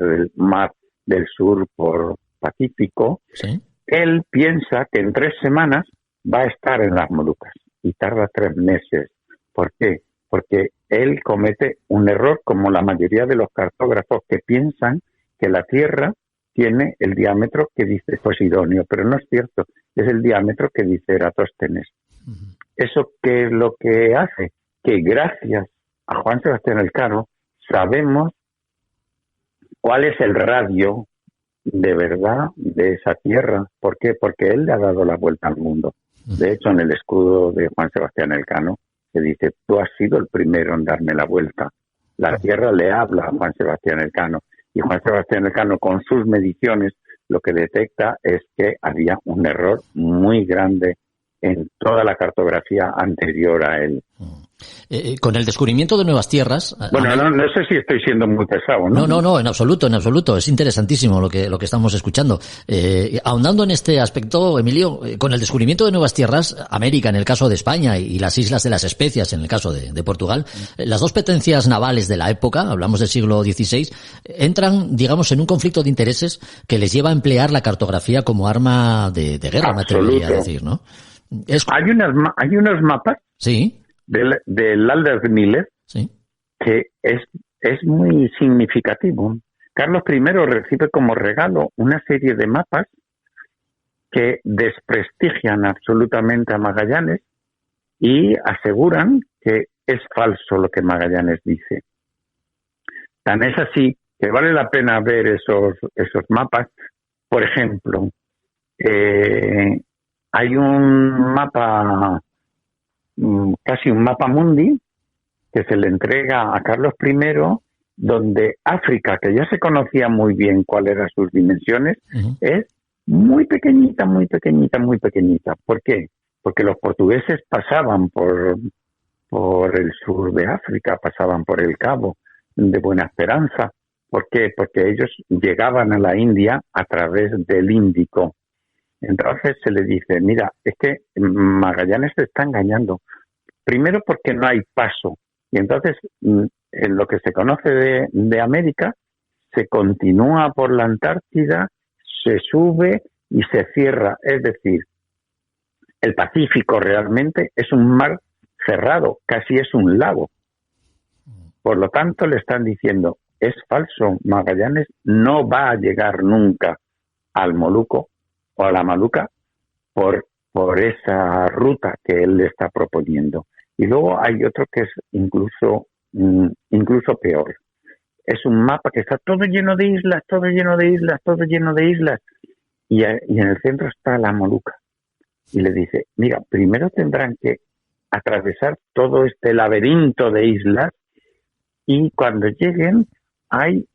del Sur por Pacífico. ¿Sí? Él piensa que en 3 semanas va a estar en las Molucas, y tarda 3 meses. ¿Por qué? Porque él comete un error, como la mayoría de los cartógrafos, que piensan que la Tierra tiene el diámetro que dice Posidonio, pero no es cierto, es el diámetro que dice Eratóstenes. ¿Eso qué es lo que hace? Que gracias a Juan Sebastián Elcano sabemos cuál es el radio de verdad de esa Tierra. ¿Por qué? Porque él le ha dado la vuelta al mundo. De hecho, en el escudo de Juan Sebastián Elcano se dice, tú has sido el primero en darme la vuelta. La Tierra le habla a Juan Sebastián Elcano, y Juan Sebastián Elcano, con sus mediciones, lo que detecta es que había un error muy grande en toda la cartografía anterior a él. Con el descubrimiento de nuevas tierras... Bueno, no sé si estoy siendo muy pesado, ¿no? No, en absoluto. Es interesantísimo lo que estamos escuchando. Ahondando en este aspecto, Emilio, con el descubrimiento de nuevas tierras, América en el caso de España y las Islas de las Especias en el caso de Portugal, las dos potencias navales de la época, hablamos del siglo XVI, entran, digamos, en un conflicto de intereses que les lleva a emplear la cartografía como arma de guerra, me atrevería a decir, ¿no? Hay unos mapas... Sí. Del Alders Miller, sí, que es muy significativo. Carlos I recibe como regalo una serie de mapas que desprestigian absolutamente a Magallanes y aseguran que es falso lo que Magallanes dice. Tan es así que vale la pena ver esos mapas. Por ejemplo, hay un mapa, casi un mapa mundi, que se le entrega a Carlos I, donde África, que ya se conocía muy bien cuáles eran sus dimensiones, es muy pequeñita, muy pequeñita, muy pequeñita. ¿Por qué? Porque los portugueses pasaban por el sur de África, pasaban por el Cabo de Buena Esperanza. ¿Por qué? Porque ellos llegaban a la India a través del Índico. Entonces se le dice, mira, es que Magallanes te está engañando. Primero porque no hay paso Y entonces, en lo que se conoce de América, se continúa por la Antártida, se sube y se cierra. Es decir, el Pacífico realmente es un mar cerrado, casi es un lago. Por lo tanto, le están diciendo, es falso, Magallanes no va a llegar nunca al Moluco o a la Maluca por esa ruta que él le está proponiendo. Y luego hay otro que es incluso peor. Es un mapa que está todo lleno de islas, todo lleno de islas, todo lleno de islas. Y en el centro está la Moluca. Y le dice, mira, primero tendrán que atravesar todo este laberinto de islas y cuando lleguen hay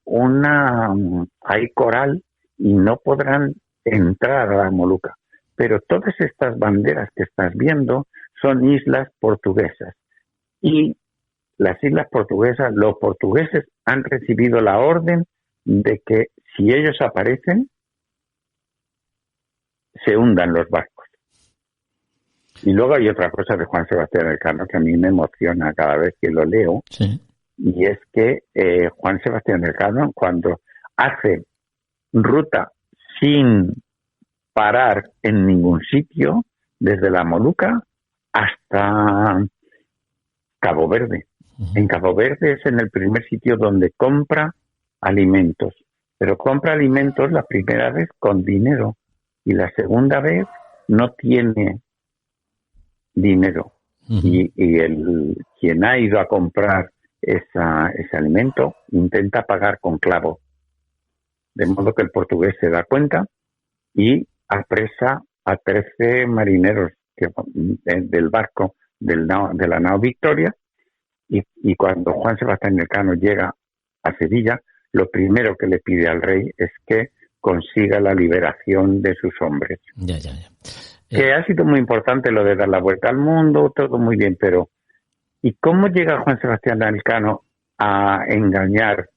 coral y no podrán entrar a la Moluca. Pero todas estas banderas que estás viendo son islas portuguesas. Y las islas portuguesas, los portugueses han recibido la orden de que si ellos aparecen, se hundan los barcos. Y luego hay otra cosa de Juan Sebastián Elcano que a mí me emociona cada vez que lo leo, sí. Y es que Juan Sebastián Elcano, cuando hace ruta sin parar en ningún sitio, desde la Moluca hasta Cabo Verde. Uh-huh. En Cabo Verde es en el primer sitio donde compra alimentos, pero compra alimentos la primera vez con dinero y la segunda vez no tiene dinero. Uh-huh. Y quien ha ido a comprar ese alimento intenta pagar con clavo, de modo que el portugués se da cuenta y apresa a 13 marineros del barco de la nao Victoria y cuando Juan Sebastián Elcano llega a Sevilla, lo primero que le pide al rey es que consiga la liberación de sus hombres. Ya. Que ha sido muy importante lo de dar la vuelta al mundo, todo muy bien, pero ¿y cómo llega Juan Sebastián Elcano a engañar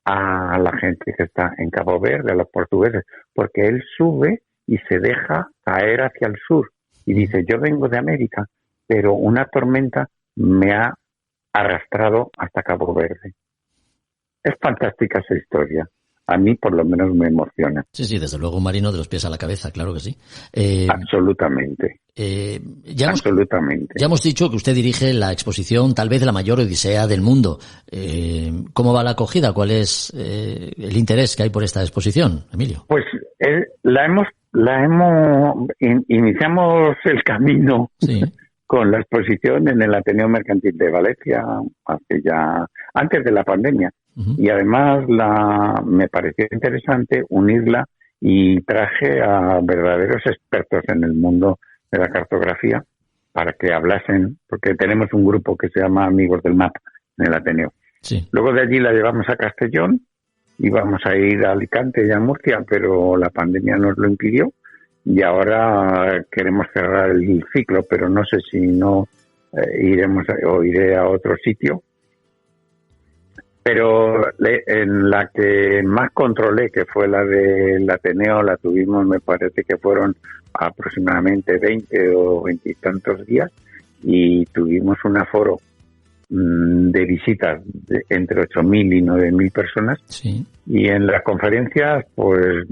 a la gente que está en Cabo Verde, a los portugueses? Porque él sube y se deja caer hacia el sur y dice, yo vengo de América, pero una tormenta me ha arrastrado hasta Cabo Verde. Es fantástica esa historia. A mí, por lo menos, me emociona. Sí, desde luego un marino de los pies a la cabeza, claro que sí. Absolutamente. Absolutamente. Ya hemos dicho que usted dirige la exposición, tal vez la mayor odisea del mundo. ¿Cómo va la acogida? ¿Cuál es el interés que hay por esta exposición, Emilio? Pues iniciamos el camino con la exposición en el Ateneo Mercantil de Valencia antes de la pandemia. Uh-huh. Y además me pareció interesante unirla y traje a verdaderos expertos en el mundo de la cartografía para que hablasen, porque tenemos un grupo que se llama Amigos del Mapa en el Ateneo. Sí. Luego de allí la llevamos a Castellón, íbamos a ir a Alicante y a Murcia, pero la pandemia nos lo impidió y ahora queremos cerrar el ciclo, pero no sé si no iré a otro sitio. Pero en la que más controlé, que fue la del Ateneo, la tuvimos, me parece que fueron aproximadamente 20 o 20 y tantos días, y tuvimos un aforo de visitas de entre 8.000 y 9.000 personas, sí. Y en las conferencias, pues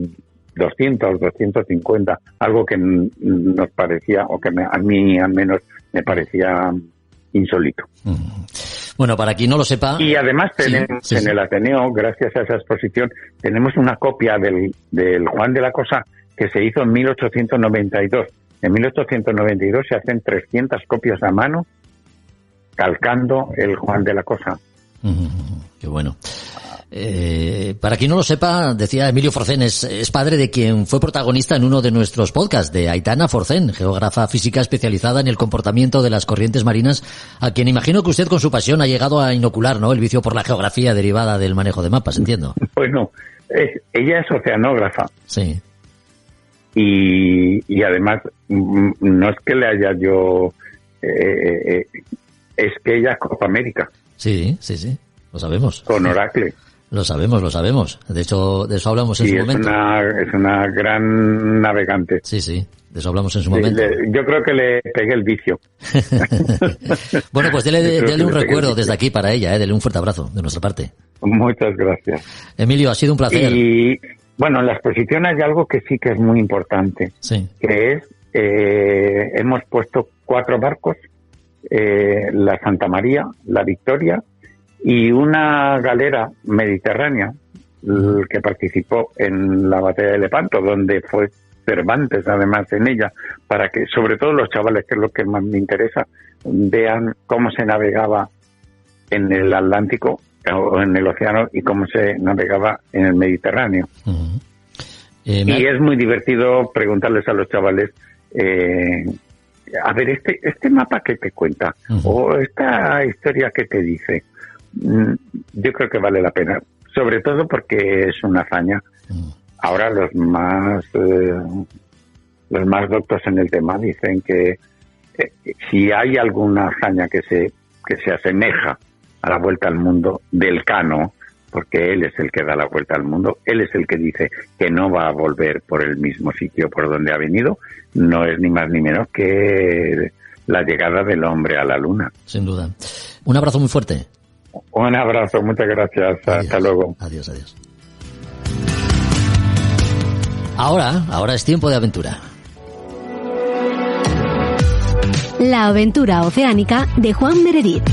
200, 250, algo que nos parecía, o que a mí al menos me parecía insólito. Bueno, para quien no lo sepa... Y además tenemos en el Ateneo, gracias a esa exposición, tenemos una copia del Juan de la Cosa que se hizo en 1892. En 1892 se hacen 300 copias a mano calcando el Juan de la Cosa. Qué bueno. Para quien no lo sepa, decía Emilio Forcén, es padre de quien fue protagonista en uno de nuestros podcasts, de Aitana Forcén, geógrafa física especializada en el comportamiento de las corrientes marinas, a quien imagino que usted con su pasión ha llegado a inocular, ¿no?, el vicio por la geografía derivada del manejo de mapas, entiendo. Bueno, ella es oceanógrafa. Sí. Y además, no es que le haya yo... es que ella es Copa América. Sí, lo sabemos. Con Oracle. Lo sabemos. De hecho, de eso hablamos en su momento. Es una gran navegante. Sí. De eso hablamos en su momento. Yo creo que le pegué el vicio. Bueno, pues dele un recuerdo desde aquí para ella, dele un fuerte abrazo de nuestra parte. Muchas gracias. Emilio, ha sido un placer. Y bueno, en la exposición hay algo que sí que es muy importante, que es, hemos puesto 4 barcos, la Santa María, la Victoria y una galera mediterránea que participó en la batalla de Lepanto, donde fue Cervantes además en ella, para que sobre todo los chavales, que es lo que más me interesa, vean cómo se navegaba en el Atlántico o en el océano y cómo se navegaba en el Mediterráneo. Uh-huh. Y es muy divertido preguntarles a los chavales, a ver, este mapa que te cuenta, uh-huh, o esta historia que te dice, yo creo que vale la pena, sobre todo porque es una hazaña. Uh-huh. Ahora los más doctos en el tema dicen que si hay alguna hazaña que se asemeja a la vuelta al mundo del Cano, porque él es el que da la vuelta al mundo, él es el que dice que no va a volver por el mismo sitio por donde ha venido, no es ni más ni menos que la llegada del hombre a la luna. Sin duda. Un abrazo muy fuerte. Un abrazo, muchas gracias. Adiós. Hasta luego. Adiós. Ahora es tiempo de aventura. La aventura oceánica de Juan Meredith.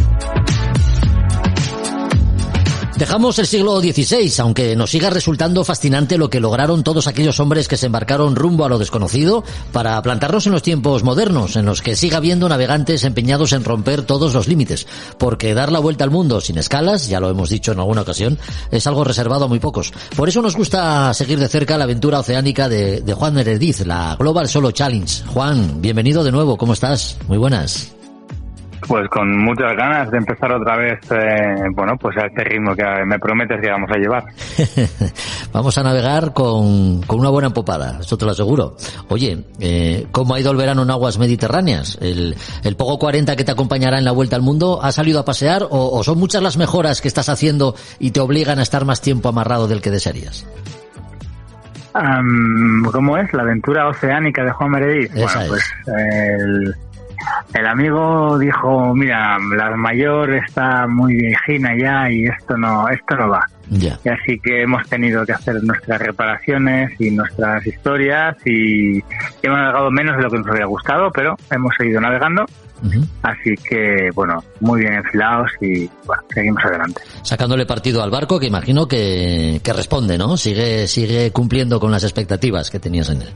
Dejamos el siglo XVI, aunque nos siga resultando fascinante lo que lograron todos aquellos hombres que se embarcaron rumbo a lo desconocido para plantarnos en los tiempos modernos, en los que siga habiendo navegantes empeñados en romper todos los límites, porque dar la vuelta al mundo sin escalas, ya lo hemos dicho en alguna ocasión, es algo reservado a muy pocos. Por eso nos gusta seguir de cerca la aventura oceánica de Juan Meredith, la Global Solo Challenge. Juan, bienvenido de nuevo, ¿cómo estás? Muy buenas. Pues con muchas ganas de empezar otra vez, pues a este ritmo que me prometes que vamos a llevar. Vamos a navegar con una buena empopada, eso te lo aseguro. Oye, ¿cómo ha ido el verano en aguas mediterráneas? ¿El Pogo 40 que te acompañará en la vuelta al mundo ha salido a pasear o son muchas las mejoras que estás haciendo y te obligan a estar más tiempo amarrado del que desearías? ¿Cómo es? La aventura oceánica de Juan Meredith. Esa pues el amigo dijo, mira, la mayor está muy viejina ya y esto no va. Yeah. Y así que hemos tenido que hacer nuestras reparaciones y nuestras historias y hemos navegado menos de lo que nos hubiera gustado, pero hemos seguido navegando. Uh-huh. Así que, muy bien enfilados y seguimos adelante. Sacándole partido al barco, que imagino que responde, ¿no? Sigue cumpliendo con las expectativas que tenías en él.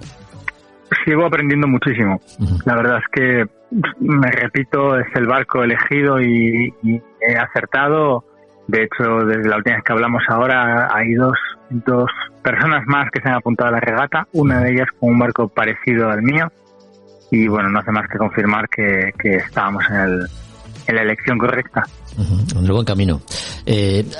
Sigo aprendiendo muchísimo. Uh-huh. La verdad es que, me repito, es el barco elegido y he acertado. De hecho, desde la última vez que hablamos ahora, hay dos personas más que se han apuntado a la regata. Una de ellas con un barco parecido al mío. Y no hace más que confirmar que estábamos en la elección correcta. En el buen camino.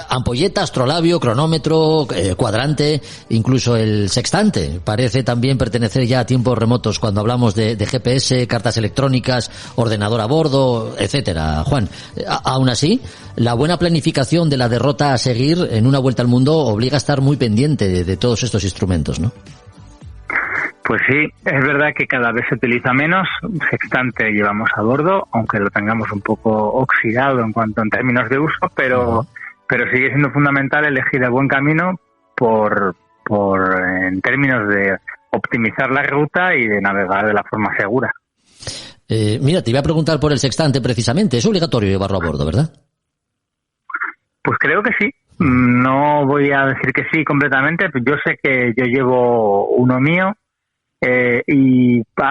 Ampolleta, astrolabio, cronómetro, cuadrante, incluso el sextante parece también pertenecer ya a tiempos remotos cuando hablamos de GPS, cartas electrónicas, ordenador a bordo, etcétera. Juan, aún así, la buena planificación de la derrota a seguir en una vuelta al mundo obliga a estar muy pendiente de todos estos instrumentos, ¿no? Pues sí, es verdad que cada vez se utiliza menos. Sextante llevamos a bordo, aunque lo tengamos un poco oxidado en términos de uso, pero sigue siendo fundamental elegir el buen camino en términos de optimizar la ruta y de navegar de la forma segura. Mira, te iba a preguntar por el sextante precisamente. Es obligatorio llevarlo a bordo, ¿verdad? Pues creo que sí. No voy a decir que sí completamente. Yo sé que yo llevo uno mío.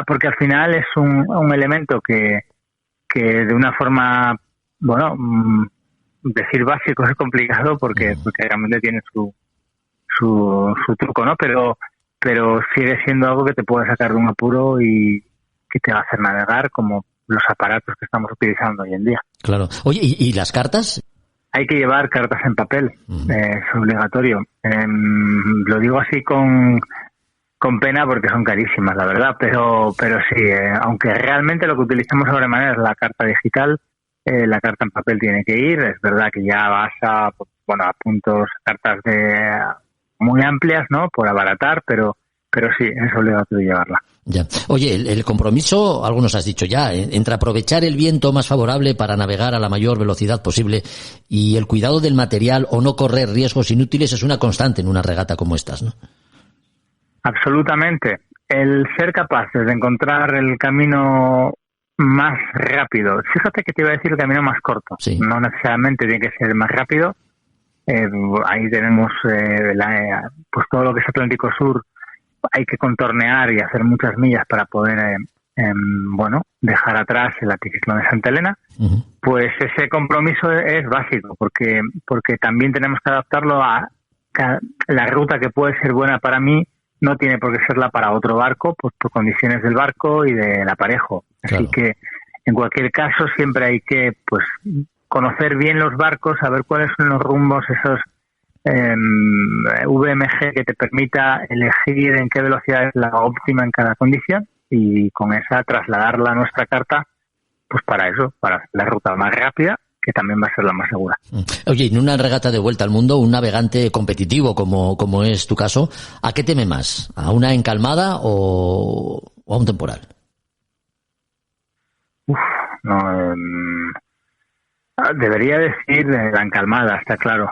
Porque al final es un elemento que de una forma, decir básico es complicado porque realmente tiene su truco, ¿no? Pero sigue siendo algo que te puede sacar de un apuro y que te va a hacer navegar, como los aparatos que estamos utilizando hoy en día. Claro. Oye, ¿y las cartas? Hay que llevar cartas en papel, es obligatorio. Lo digo así con pena porque son carísimas, la verdad, pero sí, aunque realmente lo que utilizamos sobremanera es la carta digital, la carta en papel tiene que ir. Es verdad que ya vas a puntos, cartas muy amplias, ¿no? Por abaratar, pero sí, es obligatorio llevarla. Ya. Oye, el compromiso, algo nos has dicho ya, entre aprovechar el viento más favorable para navegar a la mayor velocidad posible y el cuidado del material o no correr riesgos inútiles es una constante en una regata como estas, ¿no? Absolutamente. El ser capaces de encontrar el camino más rápido. Fíjate que te iba a decir el camino más corto. Sí. No necesariamente tiene que ser el más rápido. Ahí tenemos pues todo lo que es Atlántico Sur. Hay que contornear y hacer muchas millas para poder dejar atrás el anticiclón de Santa Elena. Uh-huh. Pues ese compromiso es básico porque también tenemos que adaptarlo a la ruta que puede ser buena para mí. No tiene por qué serla para otro barco, pues por condiciones del barco y del aparejo. Claro. Así que, en cualquier caso, siempre hay que conocer bien los barcos, saber cuáles son los rumbos, esos VMG que te permita elegir en qué velocidad es la óptima en cada condición y con esa trasladarla a nuestra carta, pues para eso, para la ruta más rápida, que también va a ser la más segura. Oye, en una regata de vuelta al mundo, un navegante competitivo como es tu caso, ¿a qué teme más? ¿A una encalmada o a un temporal? Debería decir la encalmada, está claro.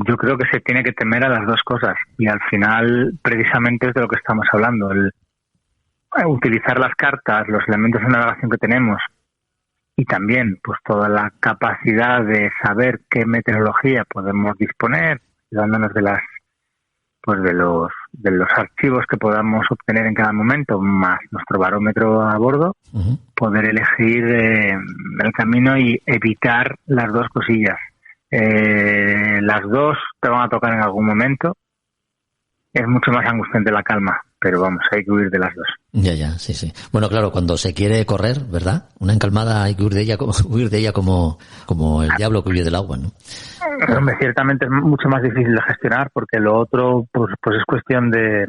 Yo creo que se tiene que temer a las dos cosas y al final precisamente es de lo que estamos hablando, el utilizar las cartas, los elementos de navegación que tenemos y también pues toda la capacidad de saber qué meteorología podemos disponer, dándonos de los archivos que podamos obtener en cada momento, más nuestro barómetro a bordo, uh-huh. Poder elegir el camino y evitar las dos cosillas. Las dos te van a tocar en algún momento. Es mucho más angustiante la calma, pero vamos, hay que huir de las dos. Ya, sí. Bueno, claro, cuando se quiere correr, ¿verdad? Una encalmada hay que huir de ella como el diablo que huye del agua, ¿no? Hombre, ciertamente es mucho más difícil de gestionar porque lo otro, pues es cuestión de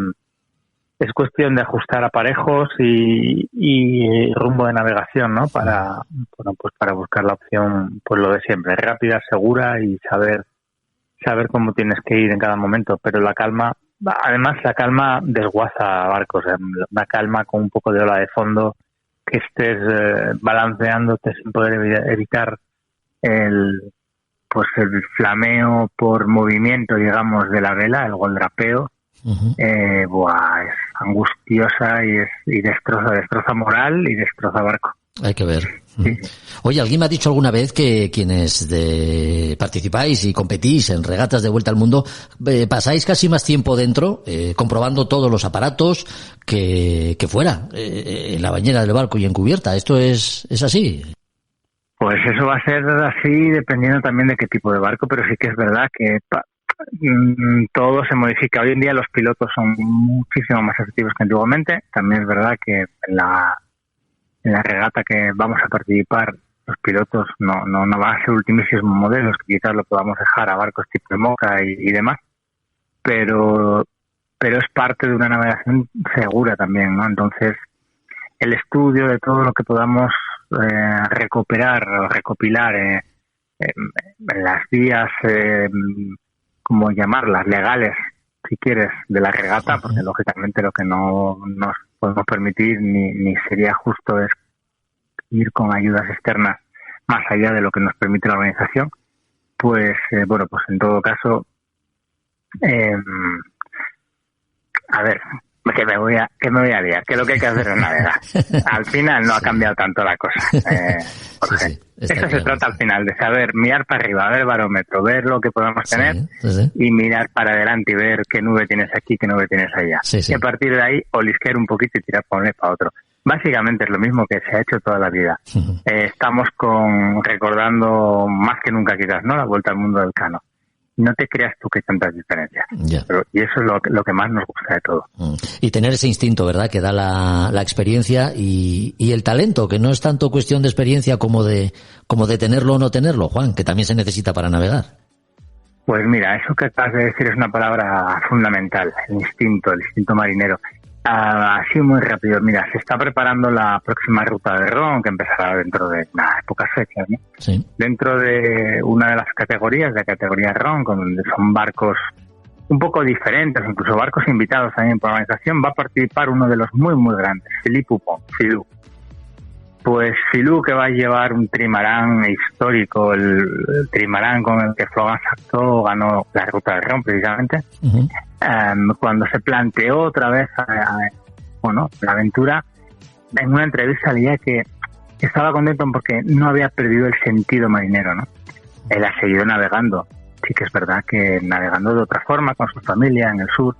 ajustar aparejos y rumbo de navegación, ¿no? Para buscar la opción, pues lo de siempre, rápida, segura y saber cómo tienes que ir en cada momento. Pero la calma desguaza barcos, la calma con un poco de ola de fondo, que estés balanceándote sin poder evitar el flameo por movimiento, digamos, de la vela, el goldrapeo. Uh-huh. Es angustiosa y destroza moral y destroza barco. Hay que ver. Sí. Oye, alguien me ha dicho alguna vez que quienes participáis y competís en regatas de vuelta al mundo pasáis casi más tiempo dentro comprobando todos los aparatos que fuera en la bañera del barco y en cubierta. ¿Esto es así? Pues eso va a ser así dependiendo también de qué tipo de barco, pero sí que es verdad que todo se modifica. Hoy en día los pilotos son muchísimo más efectivos que antiguamente. También es verdad que en la regata que vamos a participar, los pilotos no van a ser ultimísimos modelos, que quizás lo podamos dejar a barcos tipo Moca y demás, pero es parte de una navegación segura también, ¿no? Entonces, el estudio de todo lo que podamos recopilar en las vías, como llamarlas, legales, si quieres, de la regata, porque lógicamente lo que no nos podemos permitir ni sería justo es ir con ayudas externas más allá de lo que nos permite la organización, pues en todo caso, a ver, que me voy a liar, que lo que hay que hacer es navegar. Al final no ha cambiado tanto la cosa. Sí, eso claro, se trata al final, de saber mirar para arriba, ver el barómetro, ver lo que podemos tener y mirar para adelante y ver qué nube tienes aquí, qué nube tienes allá. Y a partir de ahí, olisquear un poquito y tirar para otro. Básicamente es lo mismo que se ha hecho toda la vida. Uh-huh. Estamos recordando más que nunca quizás, ¿no? La vuelta al mundo del Cano. No te creas tú que hay tantas diferencias. Yeah. Y eso es lo que más nos gusta de todo. Y tener ese instinto, ¿verdad?, que da la experiencia y el talento, que no es tanto cuestión de experiencia como de tenerlo o no tenerlo, Juan, que también se necesita para navegar. Pues mira, eso que acabas de decir es una palabra fundamental, el instinto marinero. Así muy rápido. Mira, se está preparando la próxima ruta de ron, que empezará dentro de pocas fechas, ¿no? Sí. Dentro de una de las categorías, la categoría ron, donde son barcos un poco diferentes, incluso barcos invitados también por la organización, va a participar uno de los muy, muy grandes, Philippe Poupon, Filou. Pues Filou, que va a llevar un trimarán histórico, el trimarán con el que Florence Artaud ganó la ruta del ron, precisamente. Uh-huh. Cuando se planteó otra vez la aventura, en una entrevista leía que estaba contento porque no había perdido el sentido marinero, ¿no? Él ha seguido navegando. Sí que es verdad que navegando de otra forma, con su familia en el sur,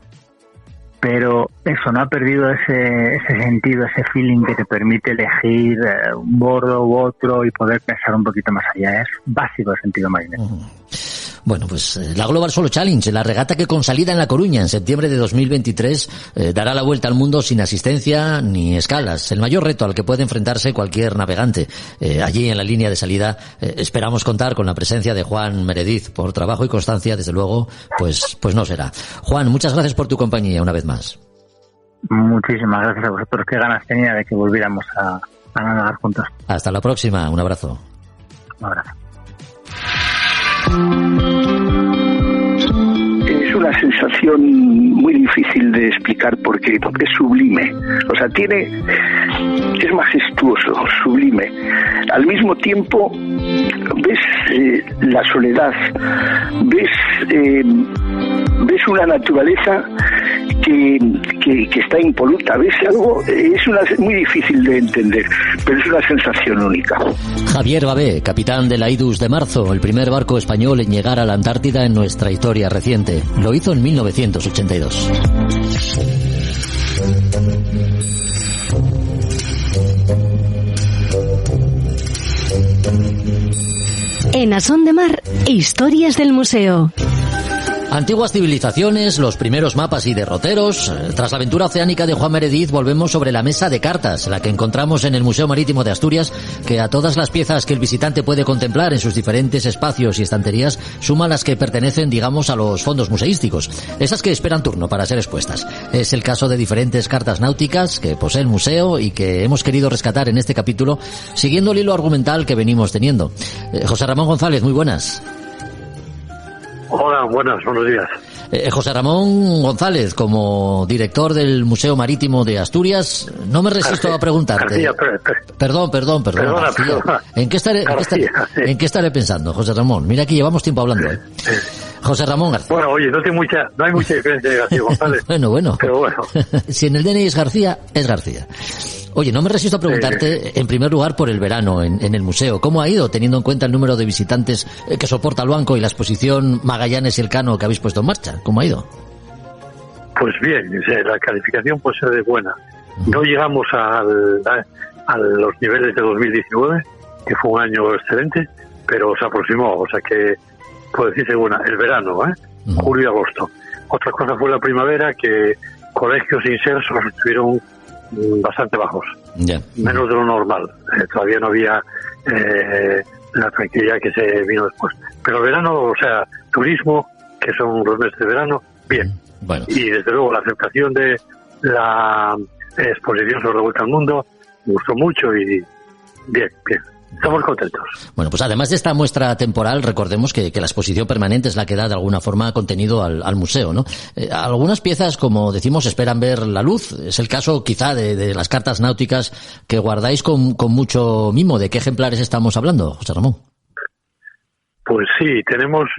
pero eso, no ha perdido ese sentido, ese feeling que te permite elegir un bordo u otro y poder pensar un poquito más allá. Es básico el sentido marinero. Bueno, pues la Global Solo Challenge, la regata que con salida en La Coruña en septiembre de 2023 dará la vuelta al mundo sin asistencia ni escalas. El mayor reto al que puede enfrentarse cualquier navegante. Allí en la línea de salida esperamos contar con la presencia de Juan Meredith. Por trabajo y constancia, desde luego, pues no será. Juan, muchas gracias por tu compañía una vez más. Muchísimas gracias a vosotros. Qué ganas tenía de que volviéramos a navegar juntos. Hasta la próxima. Un abrazo. Un abrazo. Es una sensación muy difícil de explicar porque es sublime, o sea, es majestuoso, sublime. Al mismo tiempo ves la soledad, ves una naturaleza que está impoluta, ves algo, es muy difícil de entender, pero es una sensación única. Javier Babé, capitán de la Idus de Marzo, el primer barco español en llegar a la Antártida en nuestra historia reciente. Lo hizo en 1982. En A Son de Mar, historias del museo. Antiguas civilizaciones, los primeros mapas y derroteros. Tras la aventura oceánica de Juan Meredith, volvemos sobre la mesa de cartas, la que encontramos en el Museo Marítimo de Asturias, que a todas las piezas que el visitante puede contemplar en sus diferentes espacios y estanterías, suma las que pertenecen, digamos, a los fondos museísticos, esas que esperan turno para ser expuestas. Es el caso de diferentes cartas náuticas que posee el museo y que hemos querido rescatar en este capítulo, siguiendo el hilo argumental que venimos teniendo. José Ramón González, muy buenas. Hola, buenos días. José Ramón González, como director del Museo Marítimo de Asturias, no me resisto a preguntarte. Perdón. Perdona. ¿En qué estaré pensando, José Ramón? Mira que llevamos tiempo hablando. José Ramón García. Bueno, oye, no hay mucha diferencia de García González. bueno. Pero bueno. Si en el DNI es García, es García. Oye, no me resisto a preguntarte, en primer lugar, por el verano en el museo. ¿Cómo ha ido, teniendo en cuenta el número de visitantes que soporta el banco y la exposición Magallanes y Elcano que habéis puesto en marcha? ¿Cómo ha ido? Pues bien, la calificación puede ser de buena. No llegamos a los niveles de 2019, que fue un año excelente, pero se aproximó, o sea que puede decirse buena. El verano, julio y agosto. Otra cosa fue la primavera, que colegios insersos estuvieron bastante bajos, menos de lo normal. Todavía no había la tranquilidad que se vino después. Pero el verano, o sea, turismo, que son los meses de verano, bien. Bueno. Y desde luego la aceptación de la exposición sobre la vuelta al mundo me gustó mucho y bien. Estamos contentos. Bueno, pues además de esta muestra temporal, recordemos que la exposición permanente es la que da de alguna forma contenido al museo, ¿no? Algunas piezas, como decimos, esperan ver la luz. Es el caso quizá de las cartas náuticas que guardáis con mucho mimo. ¿De qué ejemplares estamos hablando, José Ramón? Pues sí, tenemos,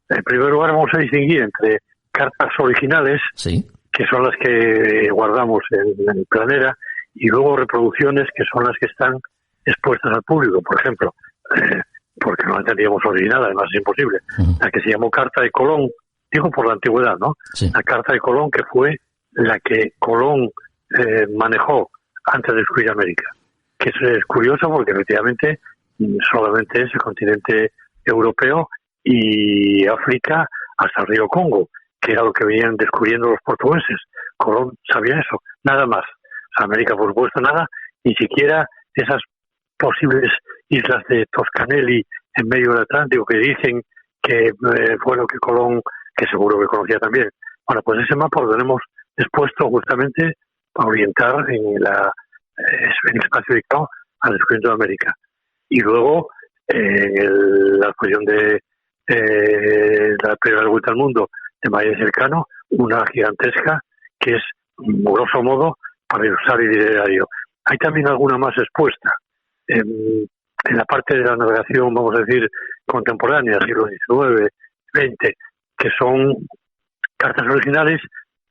en primer lugar vamos a distinguir entre cartas originales, sí, que son las que guardamos en el planera, y luego reproducciones que son las que están expuestas al público, por ejemplo, porque no entendíamos original, además es imposible. La que se llamó Carta de Colón, digo por la antigüedad, ¿no? Sí. La Carta de Colón, que fue la que Colón manejó antes de descubrir América, que es curioso porque efectivamente solamente es el continente europeo y África hasta el río Congo, que era lo que venían descubriendo los portugueses. Colón sabía eso, nada más. O sea, América, por supuesto, nada, ni siquiera esas posibles islas de Toscanelli en medio del Atlántico que dicen que fue lo que Colón, que seguro que conocía también. Bueno, pues ese mapa lo tenemos expuesto justamente para orientar en el espacio dedicado al descubrimiento de América. Y luego, la cuestión de la primera vuelta al mundo de Magallanes Elcano, una gigantesca que es, grosso modo, para ilustrar el itinerario. Hay también alguna más expuesta en la parte de la navegación, vamos a decir, contemporánea, siglo XIX, XX, que son cartas originales,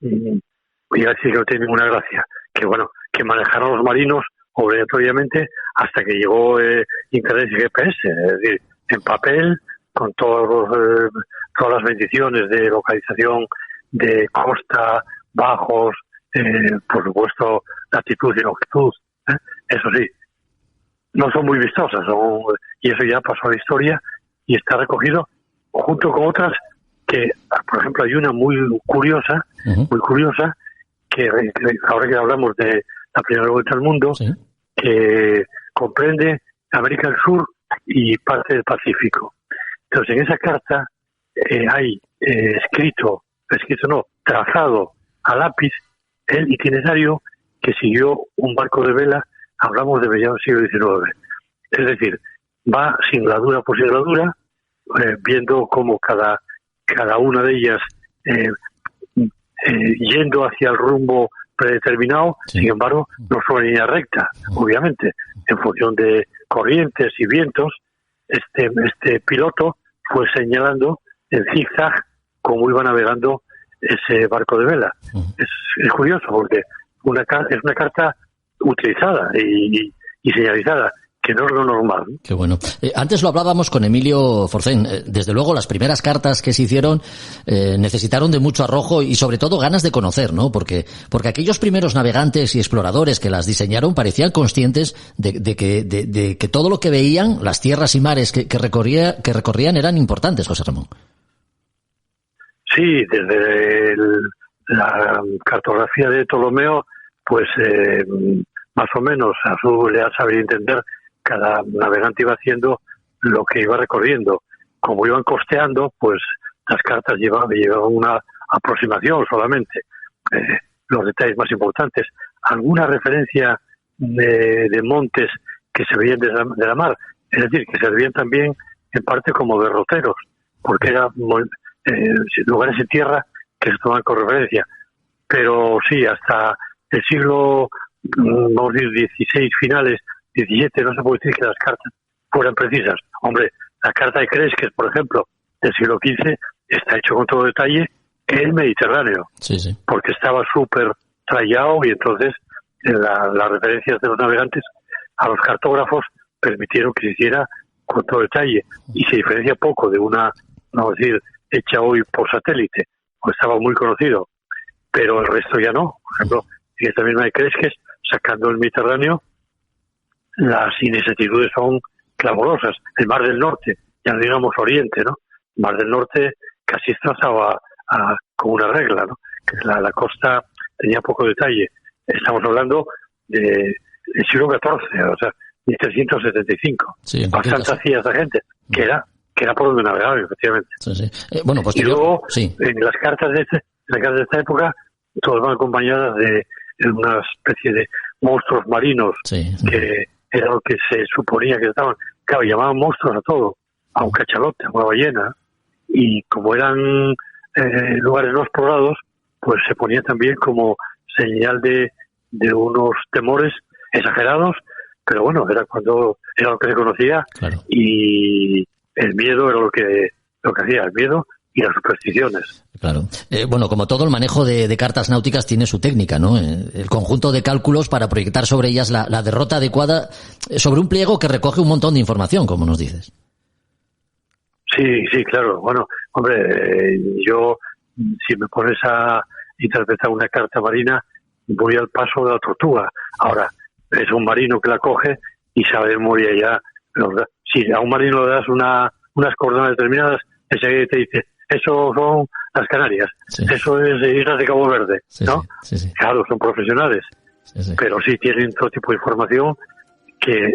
y a decir que no tiene ninguna gracia, que manejaron los marinos obligatoriamente hasta que llegó Internet y GPS, es decir, en papel, con todas las bendiciones de localización de costa, bajos, por supuesto, latitud y longitud. Eso sí, no son muy vistosas, y eso ya pasó a la historia y está recogido junto con otras que, por ejemplo, hay una muy curiosa, que ahora que hablamos de la primera vuelta al mundo, ¿sí?, que comprende América del Sur y parte del Pacífico. Entonces, en esa carta hay trazado a lápiz el itinerario que siguió un barco de vela, hablamos de mediados del siglo XIX. Es decir, va singladura por singladura, viendo cómo cada una de ellas yendo hacia el rumbo predeterminado, sí. Sin embargo, no fue en línea recta, obviamente, en función de corrientes y vientos. Este piloto fue señalando en zigzag cómo iba navegando ese barco de vela. Es curioso porque es una carta utilizada y señalizada, que no es lo normal. Qué bueno. Antes lo hablábamos con Emilio Forcén. Desde luego, las primeras cartas que se hicieron necesitaron de mucho arrojo y, sobre todo, ganas de conocer, ¿no? Porque aquellos primeros navegantes y exploradores que las diseñaron parecían conscientes de que todo lo que veían, las tierras y mares que recorrían, eran importantes, José Ramón. Sí, desde la cartografía de Ptolomeo, pues más o menos a su leal saber entender, cada navegante iba haciendo lo que iba recorriendo. Como iban costeando, pues las cartas llevaban una aproximación solamente, los detalles más importantes. Alguna referencia de montes que se veían de la mar, es decir, que servían también en parte como derroteros, porque eran lugares en tierra que se toman con referencia. Pero sí, hasta el siglo, vamos a decir, XVI finales, 17, no se puede decir que las cartas fueran precisas. Hombre, la carta de Cresques, por ejemplo, del siglo XV, está hecho con todo detalle en el Mediterráneo, sí. Porque estaba súper trallado y entonces las referencias de los navegantes a los cartógrafos permitieron que se hiciera con todo detalle y se diferencia poco de una, vamos a decir, hecha hoy por satélite, pues estaba muy conocido, pero el resto ya no. Por ejemplo, en esta misma de Cresques, sacando el Mediterráneo, las inexactitudes son clamorosas. El Mar del Norte, ya no digamos Oriente, ¿no? El Mar del Norte casi trazaba con una regla, ¿no? Que la costa tenía poco detalle. Estamos hablando del siglo XIV, o sea, 1375. Sí, bastante hacía esa gente, que era por donde navegaba, efectivamente. Sí. Bueno, pues y luego, en las cartas de esta época, todas van acompañadas de una especie de monstruos marinos, que era lo que se suponía que estaban. Claro, llamaban monstruos a todo, a un cachalote, a una ballena, y como eran lugares no explorados, pues se ponía también como señal de unos temores exagerados, pero bueno, era lo que se conocía, claro. Y el miedo era lo que hacía, el miedo y las supersticiones. Claro. Bueno, como todo, el manejo de cartas náuticas tiene su técnica, ¿no? El conjunto de cálculos para proyectar sobre ellas la derrota adecuada sobre un pliego que recoge un montón de información, como nos dices. Sí, claro. Bueno, hombre, yo, si me pones a interpretar una carta marina, voy al paso de la tortuga. Ahora, es un marino que la coge y sabe de memoria ya. Si a un marino le das unas coordenadas determinadas, enseguida te dice, eso son las Canarias, eso es Islas de Cabo Verde, ¿no? Sí. Claro, son profesionales, pero sí tienen todo tipo de información que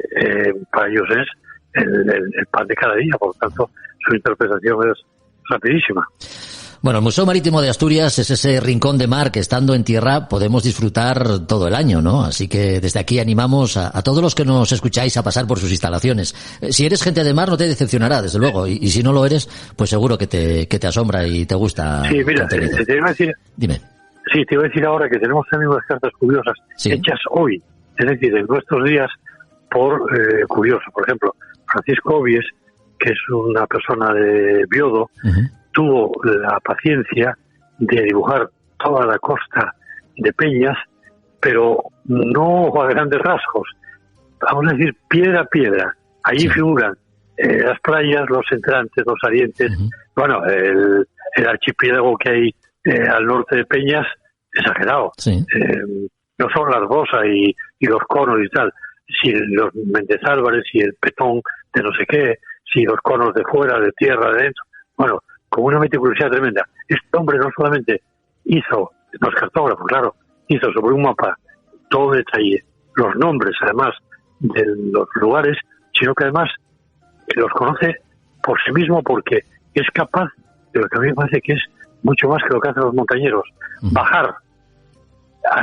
para ellos es el pan de cada día, por lo tanto su interpretación es rapidísima. Bueno, el Museo Marítimo de Asturias es ese rincón de mar que estando en tierra podemos disfrutar todo el año, ¿no? Así que desde aquí animamos a todos los que nos escucháis a pasar por sus instalaciones. Si eres gente de mar no te decepcionará, desde luego, y si no lo eres, pues seguro que te asombra y te gusta. Sí, mira, te iba a decir... Dime. Sí, te iba a decir ahora que tenemos también unas cartas curiosas hechas hoy, es decir, en nuestros días, por curioso. Por ejemplo, Francisco Obies, que es una persona de Biodo, tuvo la paciencia de dibujar toda la costa de Peñas, pero no a grandes rasgos, vamos a decir piedra a piedra. Allí figuran las playas, los entrantes, los salientes, bueno, el archipiélago que hay al norte de Peñas, exagerado. No son las Bosas y los conos y tal, si los Méndez Álvarez y el Petón de no sé qué, si los conos de fuera, de tierra, de dentro, bueno, con una meticulosidad tremenda. Este hombre no solamente hizo, no es cartógrafo, claro, hizo sobre un mapa todo detalle, los nombres además de los lugares, sino que además los conoce por sí mismo, porque es capaz de lo que a mí me parece que es mucho más que lo que hacen los montañeros, bajar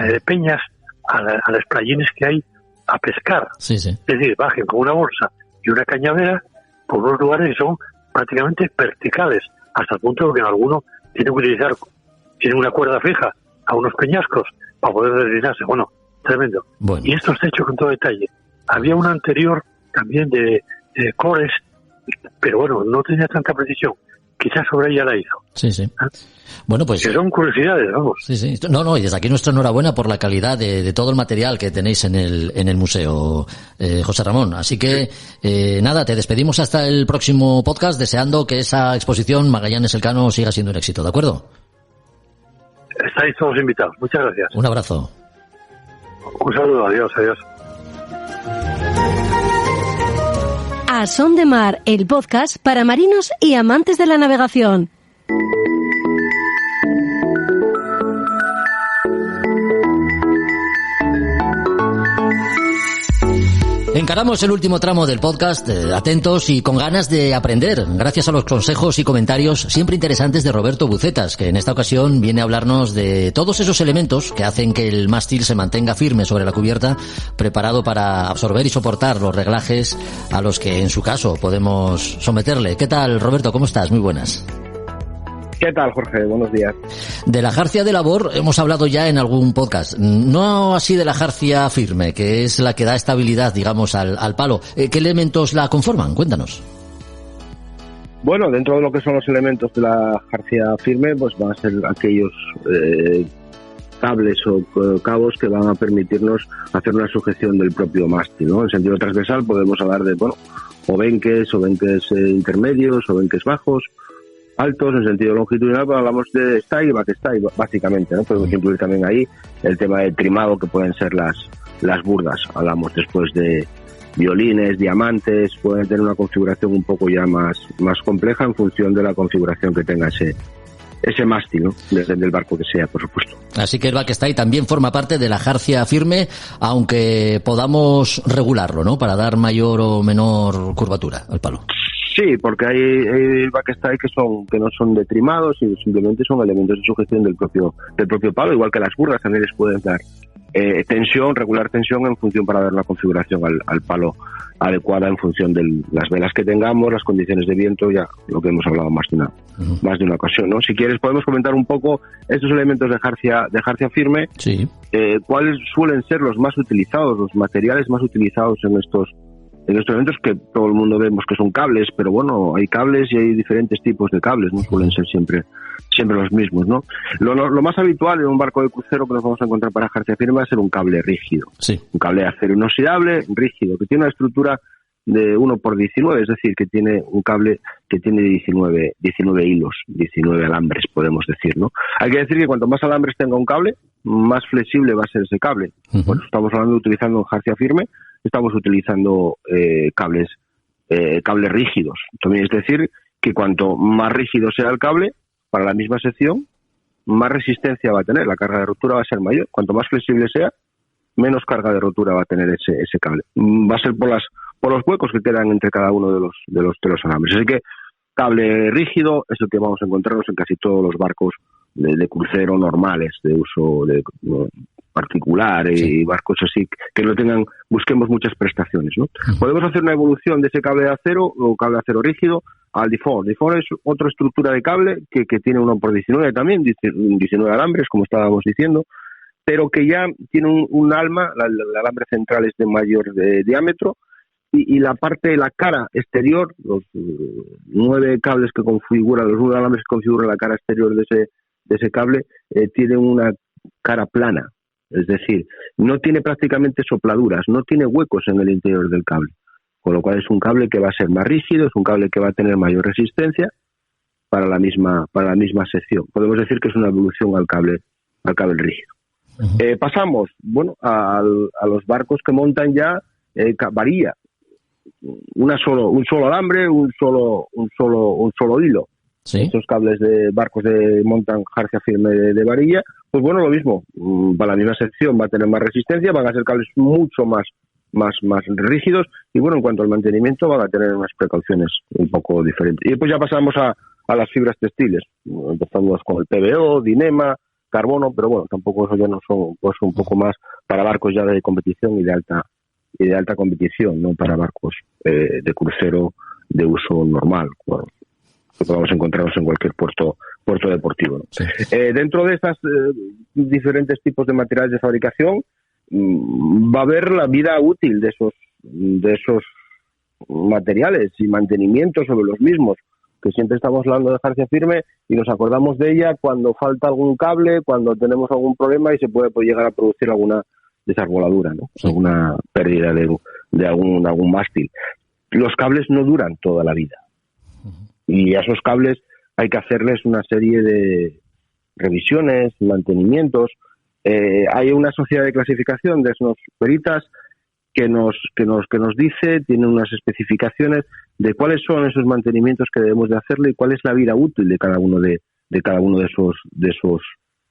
de Peñas a las playines que hay a pescar. Es decir, bajen con una bolsa y una cañavera por unos lugares que son prácticamente verticales, hasta el punto de que en alguno tiene una cuerda fija a unos peñascos para poder deslizarse. Bueno, tremendo. Y esto está hecho con todo detalle. Había una anterior también de Cores, pero bueno, no tenía tanta precisión. Quizás sobre ella la hizo. Bueno, pues... Que son curiosidades, vamos. No, y desde aquí nuestra enhorabuena por la calidad de todo el material que tenéis en el museo, José Ramón. Así que, nada, te despedimos hasta el próximo podcast, deseando que esa exposición Magallanes Elcano siga siendo un éxito, ¿de acuerdo? Estáis todos invitados. Muchas gracias. Un abrazo. Un saludo. Adiós. A Son de Mar, el podcast para marinos y amantes de la navegación. Encaramos el último tramo del podcast, atentos y con ganas de aprender, gracias a los consejos y comentarios siempre interesantes de Roberto Bucetas, que en esta ocasión viene a hablarnos de todos esos elementos que hacen que el mástil se mantenga firme sobre la cubierta, preparado para absorber y soportar los reglajes a los que en su caso podemos someterle. ¿Qué tal, Roberto? ¿Cómo estás? Muy buenas. ¿Qué tal, Jorge? Buenos días. De la jarcia de labor hemos hablado ya en algún podcast. No así de la jarcia firme, que es la que da estabilidad, digamos, al palo. ¿Qué elementos la conforman? Cuéntanos. Bueno, dentro de lo que son los elementos de la jarcia firme, pues van a ser aquellos cables o cabos que van a permitirnos hacer una sujeción del propio mástil, ¿no? En sentido transversal podemos hablar de, obenques intermedios, obenques bajos, altos. En sentido longitudinal pues hablamos de stay y backstay, básicamente, ¿no? Podemos incluir también ahí el tema de trimado, que pueden ser las burdas. Hablamos después de violines, diamantes, pueden tener una configuración un poco ya más compleja en función de la configuración que tenga ese mástil, ¿no? Desde el barco que sea, por supuesto. Así que el backstay también forma parte de la jarcia firme, aunque podamos regularlo, ¿no? Para dar mayor o menor curvatura al palo. Sí, porque hay backstay que no son de trimados y simplemente son elementos de sujeción del propio palo, igual que las burdas también les pueden dar regular tensión en función para dar una configuración al palo adecuada en función de las velas que tengamos, las condiciones de viento, ya lo que hemos hablado más de una ocasión, ¿no? Si quieres podemos comentar un poco estos elementos de jarcia firme, cuáles suelen ser los más utilizados, los materiales más utilizados en estos elementos, que todo el mundo vemos que son cables, pero bueno, hay cables y hay diferentes tipos de cables, no suelen ser siempre los mismos, ¿no? Lo más habitual en un barco de crucero que nos vamos a encontrar para jarcia firme va a ser un cable rígido, un cable de acero inoxidable rígido, que tiene una estructura de 1x19, es decir, que tiene un cable que tiene 19 hilos, 19 alambres, podemos decir, ¿no? Hay que decir que cuanto más alambres tenga un cable, más flexible va a ser ese cable. Bueno, estamos hablando de utilizando en jarcia firme, estamos utilizando cables rígidos. También es decir que cuanto más rígido sea el cable para la misma sección, más resistencia va a tener, la carga de rotura va a ser mayor. Cuanto más flexible sea, menos carga de rotura va a tener ese cable. Va a ser por los huecos que quedan entre cada uno de los alambres. Así que cable rígido es el que vamos a encontrarnos en casi todos los barcos de crucero normales, de uso particular y barcos así que no tengan, busquemos muchas prestaciones, ¿no? Podemos hacer una evolución de ese cable de acero o cable de acero rígido al Difor. Difor es otra estructura de cable que tiene 1x19 también, 19 alambres, como estábamos diciendo, pero que ya tiene un alma, el alambre central es de mayor diámetro, y la parte de la cara exterior, los 9 cables que configuran, los 9 alambres que configuran la cara exterior de ese cable, tiene una cara plana, es decir, no tiene prácticamente sopladuras, no tiene huecos en el interior del cable, con lo cual es un cable que va a ser más rígido, es un cable que va a tener mayor resistencia para la misma sección. Podemos decir que es una evolución al cable rígido. Pasamos, a los barcos que montan ya varilla, un solo alambre, un solo hilo. ¿Sí? Estos cables de barcos de montan jarcia firme de varilla, pues lo mismo, para la misma sección va a tener más resistencia, van a ser cables mucho más rígidos y en cuanto al mantenimiento van a tener unas precauciones un poco diferentes. Y después ya pasamos a las fibras textiles, empezamos con el PVO, Dinema, carbono, pero tampoco eso ya no son, pues un poco más para barcos ya de competición y de alta competición, no para barcos de crucero de uso normal, que podamos encontrarnos en cualquier puerto deportivo, ¿no? Sí. Dentro de estos diferentes tipos de materiales de fabricación va a haber la vida útil de esos materiales y mantenimiento sobre los mismos, que siempre estamos hablando de jarcia firme y nos acordamos de ella cuando falta algún cable, cuando tenemos algún problema y se puede llegar a producir alguna desarboladura, ¿no? Sí. Alguna pérdida de algún mástil. Los cables no duran toda la vida. Y a esos cables hay que hacerles una serie de revisiones, mantenimientos. Hay una sociedad de clasificación de esos peritas que nos dice, tiene unas especificaciones de cuáles son esos mantenimientos que debemos de hacerle y cuál es la vida útil de cada uno de esos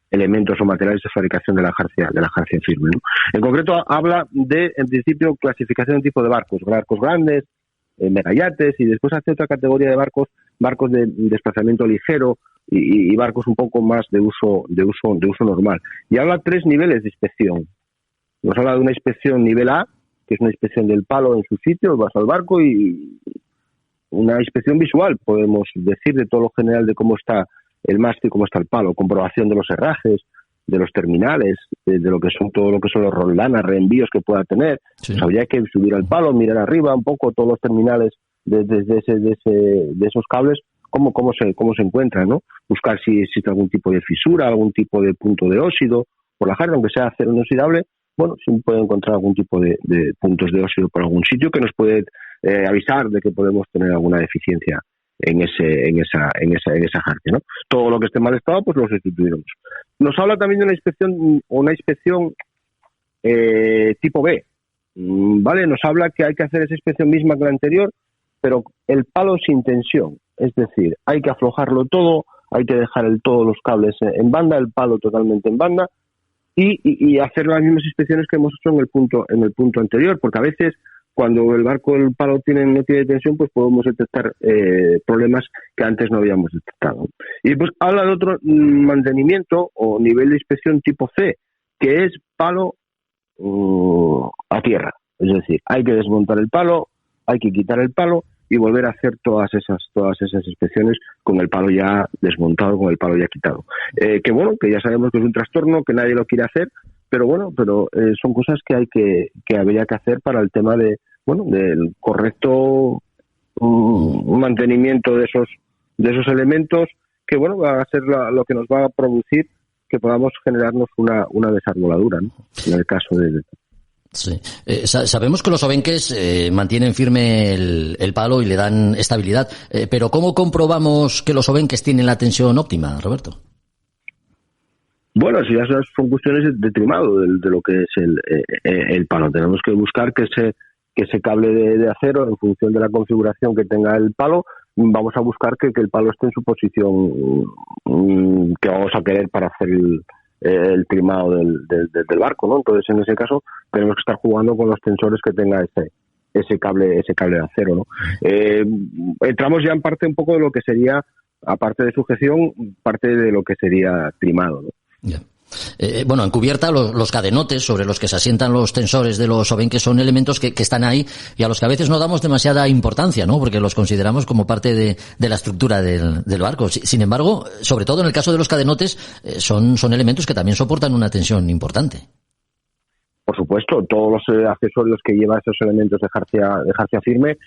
elementos o materiales de fabricación de la jarcia firme, ¿no? En concreto habla de, en principio, clasificación de tipo de barcos grandes, megayates, y después hace otra categoría de barcos de desplazamiento ligero y barcos un poco más de uso normal. Y habla 3 niveles de inspección. Nos habla de una inspección nivel A, que es una inspección del palo en su sitio, vas al barco, y una inspección visual, podemos decir, de todo lo general de cómo está el mástil, cómo está el palo, comprobación de los herrajes, de los terminales, de lo que son todo lo que son los rolanas, reenvíos que pueda tener. Sí. Pues habría que subir al palo, mirar arriba un poco todos los terminales de esos cables, cómo se encuentran, ¿no? Buscar si existe algún tipo de fisura, algún tipo de punto de óxido por la jarcia, aunque sea acero inoxidable. Si puede encontrar algún tipo de puntos de óxido por algún sitio que nos puede avisar de que podemos tener alguna deficiencia en esa jarcia, ¿no? Todo lo que esté en mal estado, pues lo sustituiremos. Nos habla también de una inspección tipo B, ¿vale? Nos habla que hay que hacer esa inspección misma que la anterior, pero el palo sin tensión, es decir, hay que aflojarlo todo, hay que dejar todos los cables en banda, el palo totalmente en banda, y hacer las mismas inspecciones que hemos hecho en el punto anterior, porque a veces cuando el palo no tiene tensión, pues podemos detectar problemas que antes no habíamos detectado. Y pues habla de otro mantenimiento o nivel de inspección tipo C, que es palo a tierra. Es decir, hay que desmontar el palo, hay que quitar el palo y volver a hacer todas esas inspecciones con el palo ya desmontado, con el palo ya quitado. Que ya sabemos que es un trastorno, que nadie lo quiere hacer, pero son cosas que habría que hacer para el tema del correcto mantenimiento de esos elementos, que va a ser lo que nos va a producir que podamos generarnos una desarboladura, ¿no? En el caso de... Sí. Sabemos que los obenques mantienen firme el palo y le dan estabilidad, pero ¿cómo comprobamos que los obenques tienen la tensión óptima, Roberto? Si ya son cuestiones de trimado de lo que es el palo. Tenemos que buscar que ese cable de acero, en función de la configuración que tenga el palo, vamos a buscar que el palo esté en su posición que vamos a querer para hacer el trimado del barco, ¿no? Entonces, en ese caso, tenemos que estar jugando con los tensores que tenga ese cable de acero, ¿no? Entramos ya en parte un poco de lo que sería, aparte de sujeción, parte de lo que sería trimado, ¿no? Yeah. Bueno, en cubierta los cadenotes sobre los que se asientan los tensores de los obenques son elementos que están ahí y a los que a veces no damos demasiada importancia, ¿no? Porque los consideramos como parte de la estructura del barco. Sin embargo, sobre todo en el caso de los cadenotes, son elementos que también soportan una tensión importante. Por supuesto, todos los accesorios que lleva esos elementos de jarcia firme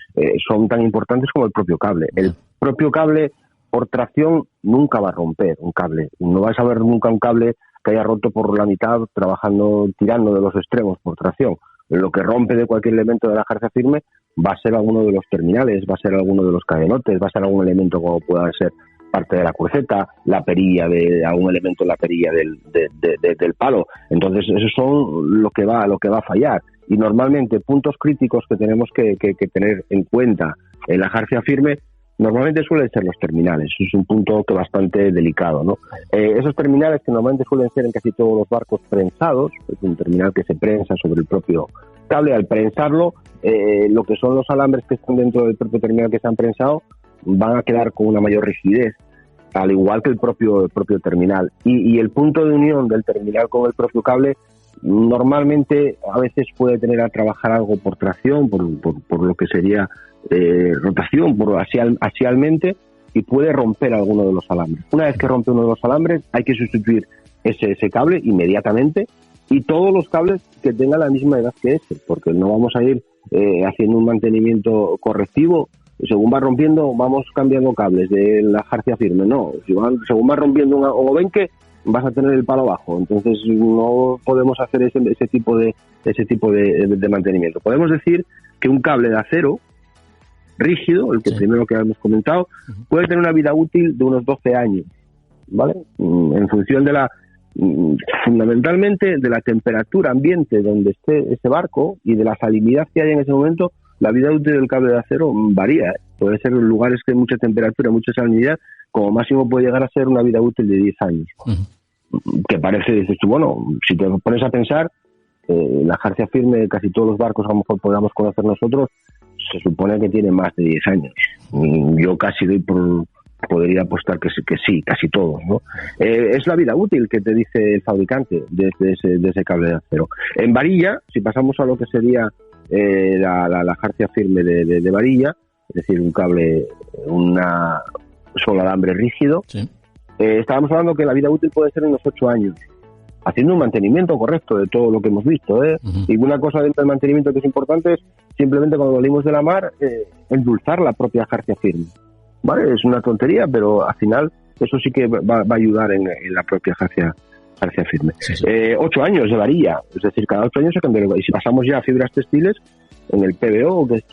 son tan importantes como el propio cable. El propio cable, por tracción, nunca va a romper un cable. No vais a ver nunca un cable que haya roto por la mitad tirando de los extremos por tracción. Lo que rompe de cualquier elemento de la jarcia firme va a ser alguno de los terminales, va a ser alguno de los cadenotes, va a ser algún elemento como pueda ser parte de la cruceta, la perilla de algún elemento en la perilla del palo. Entonces, esos son lo que va a fallar. Y normalmente puntos críticos que tenemos que tener en cuenta en la jarcia firme normalmente suelen ser los terminales. Es un punto que bastante delicado, ¿no? Esos terminales que normalmente suelen ser en casi todos los barcos prensados, es un terminal que se prensa sobre el propio cable. Al prensarlo, lo que son los alambres que están dentro del propio terminal que se han prensado van a quedar con una mayor rigidez, al igual que el propio terminal. Y el punto de unión del terminal con el propio cable normalmente a veces puede tener a trabajar algo por tracción, por lo que sería rotación, axialmente, y puede romper alguno de los alambres. Una vez que rompe uno de los alambres, hay que sustituir ese cable inmediatamente, y todos los cables que tengan la misma edad que ese, porque no vamos a ir haciendo un mantenimiento correctivo. Según va rompiendo, vamos cambiando cables de la jarcia firme. No, según va rompiendo un obenque, vas a tener el palo bajo. Entonces no podemos hacer ese tipo de mantenimiento. Podemos decir que un cable de acero rígido, el que primero que hemos comentado, puede tener una vida útil de unos 12 años, ¿vale? En función fundamentalmente de la temperatura ambiente donde esté ese barco y de la salinidad que hay en ese momento. La vida útil del cable de acero varía. Puede ser en lugares que hay mucha temperatura, mucha salinidad, como máximo puede llegar a ser una vida útil de 10 años. Que parece, dices tú, bueno, si te pones a pensar, la jarcia firme de casi todos los barcos a lo mejor podamos conocer nosotros, se supone que tiene más de 10 años. Yo casi podría apostar que sí, casi todos, ¿no? Es la vida útil que te dice el fabricante de ese cable de acero. En varilla, si pasamos a lo que sería la jarcia firme de varilla, es decir, un cable, una solo alambre rígido, estábamos hablando que la vida útil puede ser unos 8 años, haciendo un mantenimiento correcto de todo lo que hemos visto, Y una cosa dentro del mantenimiento que es importante es simplemente cuando salimos de la mar, endulzar la propia jarcia firme, ¿vale? Es una tontería, pero al final eso sí que va a ayudar en la propia jarcia firme. 8 años de varilla, es decir, cada 8 años se cambia. Y si pasamos ya a fibras textiles, en el PVO, que es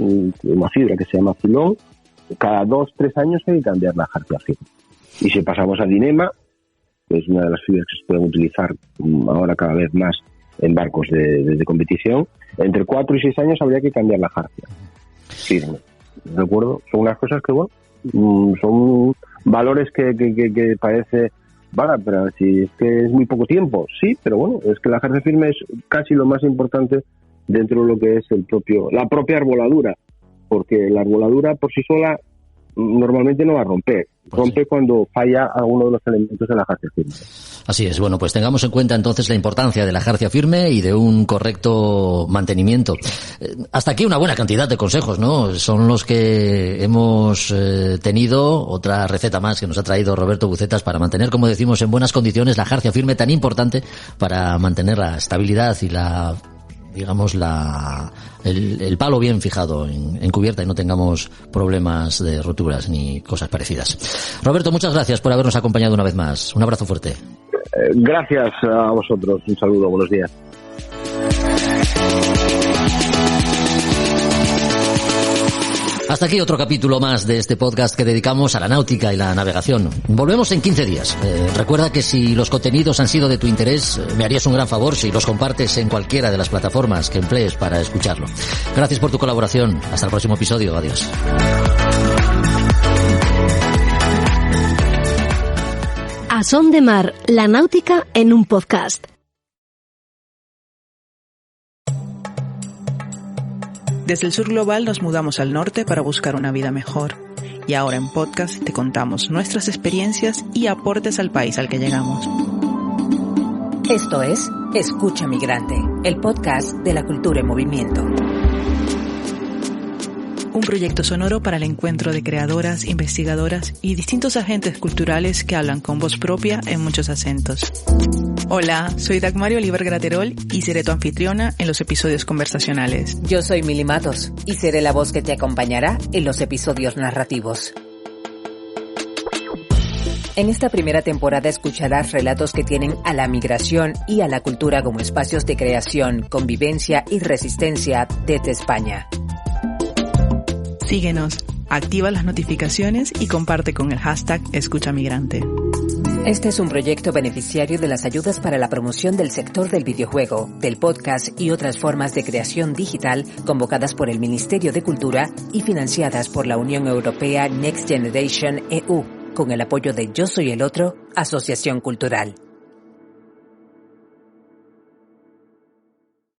una fibra que se llama filón, cada 2-3 años hay que cambiar la jarcia firme. Y si pasamos a dinema, que es una de las fibras que se pueden utilizar ahora cada vez más en barcos de competición, entre 4 y 6 años habría que cambiar la jarcia firme. ¿De acuerdo? Son unas cosas que, bueno, son valores que parece... Vale, pero si es que es muy poco tiempo, sí, pero bueno, es que la jarcia firme es casi lo más importante dentro de lo que es la propia arboladura, porque la arboladura por sí sola normalmente no va a romper. Rompe cuando falla alguno de los elementos de la jarcia firme. Así es. Bueno, pues tengamos en cuenta entonces la importancia de la jarcia firme y de un correcto mantenimiento. Hasta aquí una buena cantidad de consejos, ¿no? Son los que hemos tenido. Otra receta más que nos ha traído Roberto Bucetas para mantener, como decimos, en buenas condiciones la jarcia firme, tan importante para mantener la estabilidad y el palo bien fijado en cubierta y no tengamos problemas de roturas ni cosas parecidas. Roberto, muchas gracias por habernos acompañado una vez más. Un abrazo fuerte. Gracias a vosotros. Un saludo. Buenos días. Hasta aquí otro capítulo más de este podcast que dedicamos a la náutica y la navegación. Volvemos en 15 días. Recuerda que si los contenidos han sido de tu interés, me harías un gran favor si los compartes en cualquiera de las plataformas que emplees para escucharlo. Gracias por tu colaboración. Hasta el próximo episodio. Adiós. A Son de Mar, la náutica en un podcast. Desde el sur global nos mudamos al norte para buscar una vida mejor. Y ahora en podcast te contamos nuestras experiencias y aportes al país al que llegamos. Esto es Escucha Migrante, el podcast de la cultura en movimiento. Un proyecto sonoro para el encuentro de creadoras, investigadoras y distintos agentes culturales que hablan con voz propia en muchos acentos. Hola, soy Dagmario Oliver Graterol y seré tu anfitriona en los episodios conversacionales. Yo soy Mili Matos y seré la voz que te acompañará en los episodios narrativos. En esta primera temporada escucharás relatos que tienen a la migración y a la cultura como espacios de creación, convivencia y resistencia desde España. Síguenos, activa las notificaciones y comparte con el hashtag Escucha Migrante. Este es un proyecto beneficiario de las ayudas para la promoción del sector del videojuego, del podcast y otras formas de creación digital convocadas por el Ministerio de Cultura y financiadas por la Unión Europea Next Generation EU, con el apoyo de Yo Soy el Otro, Asociación Cultural.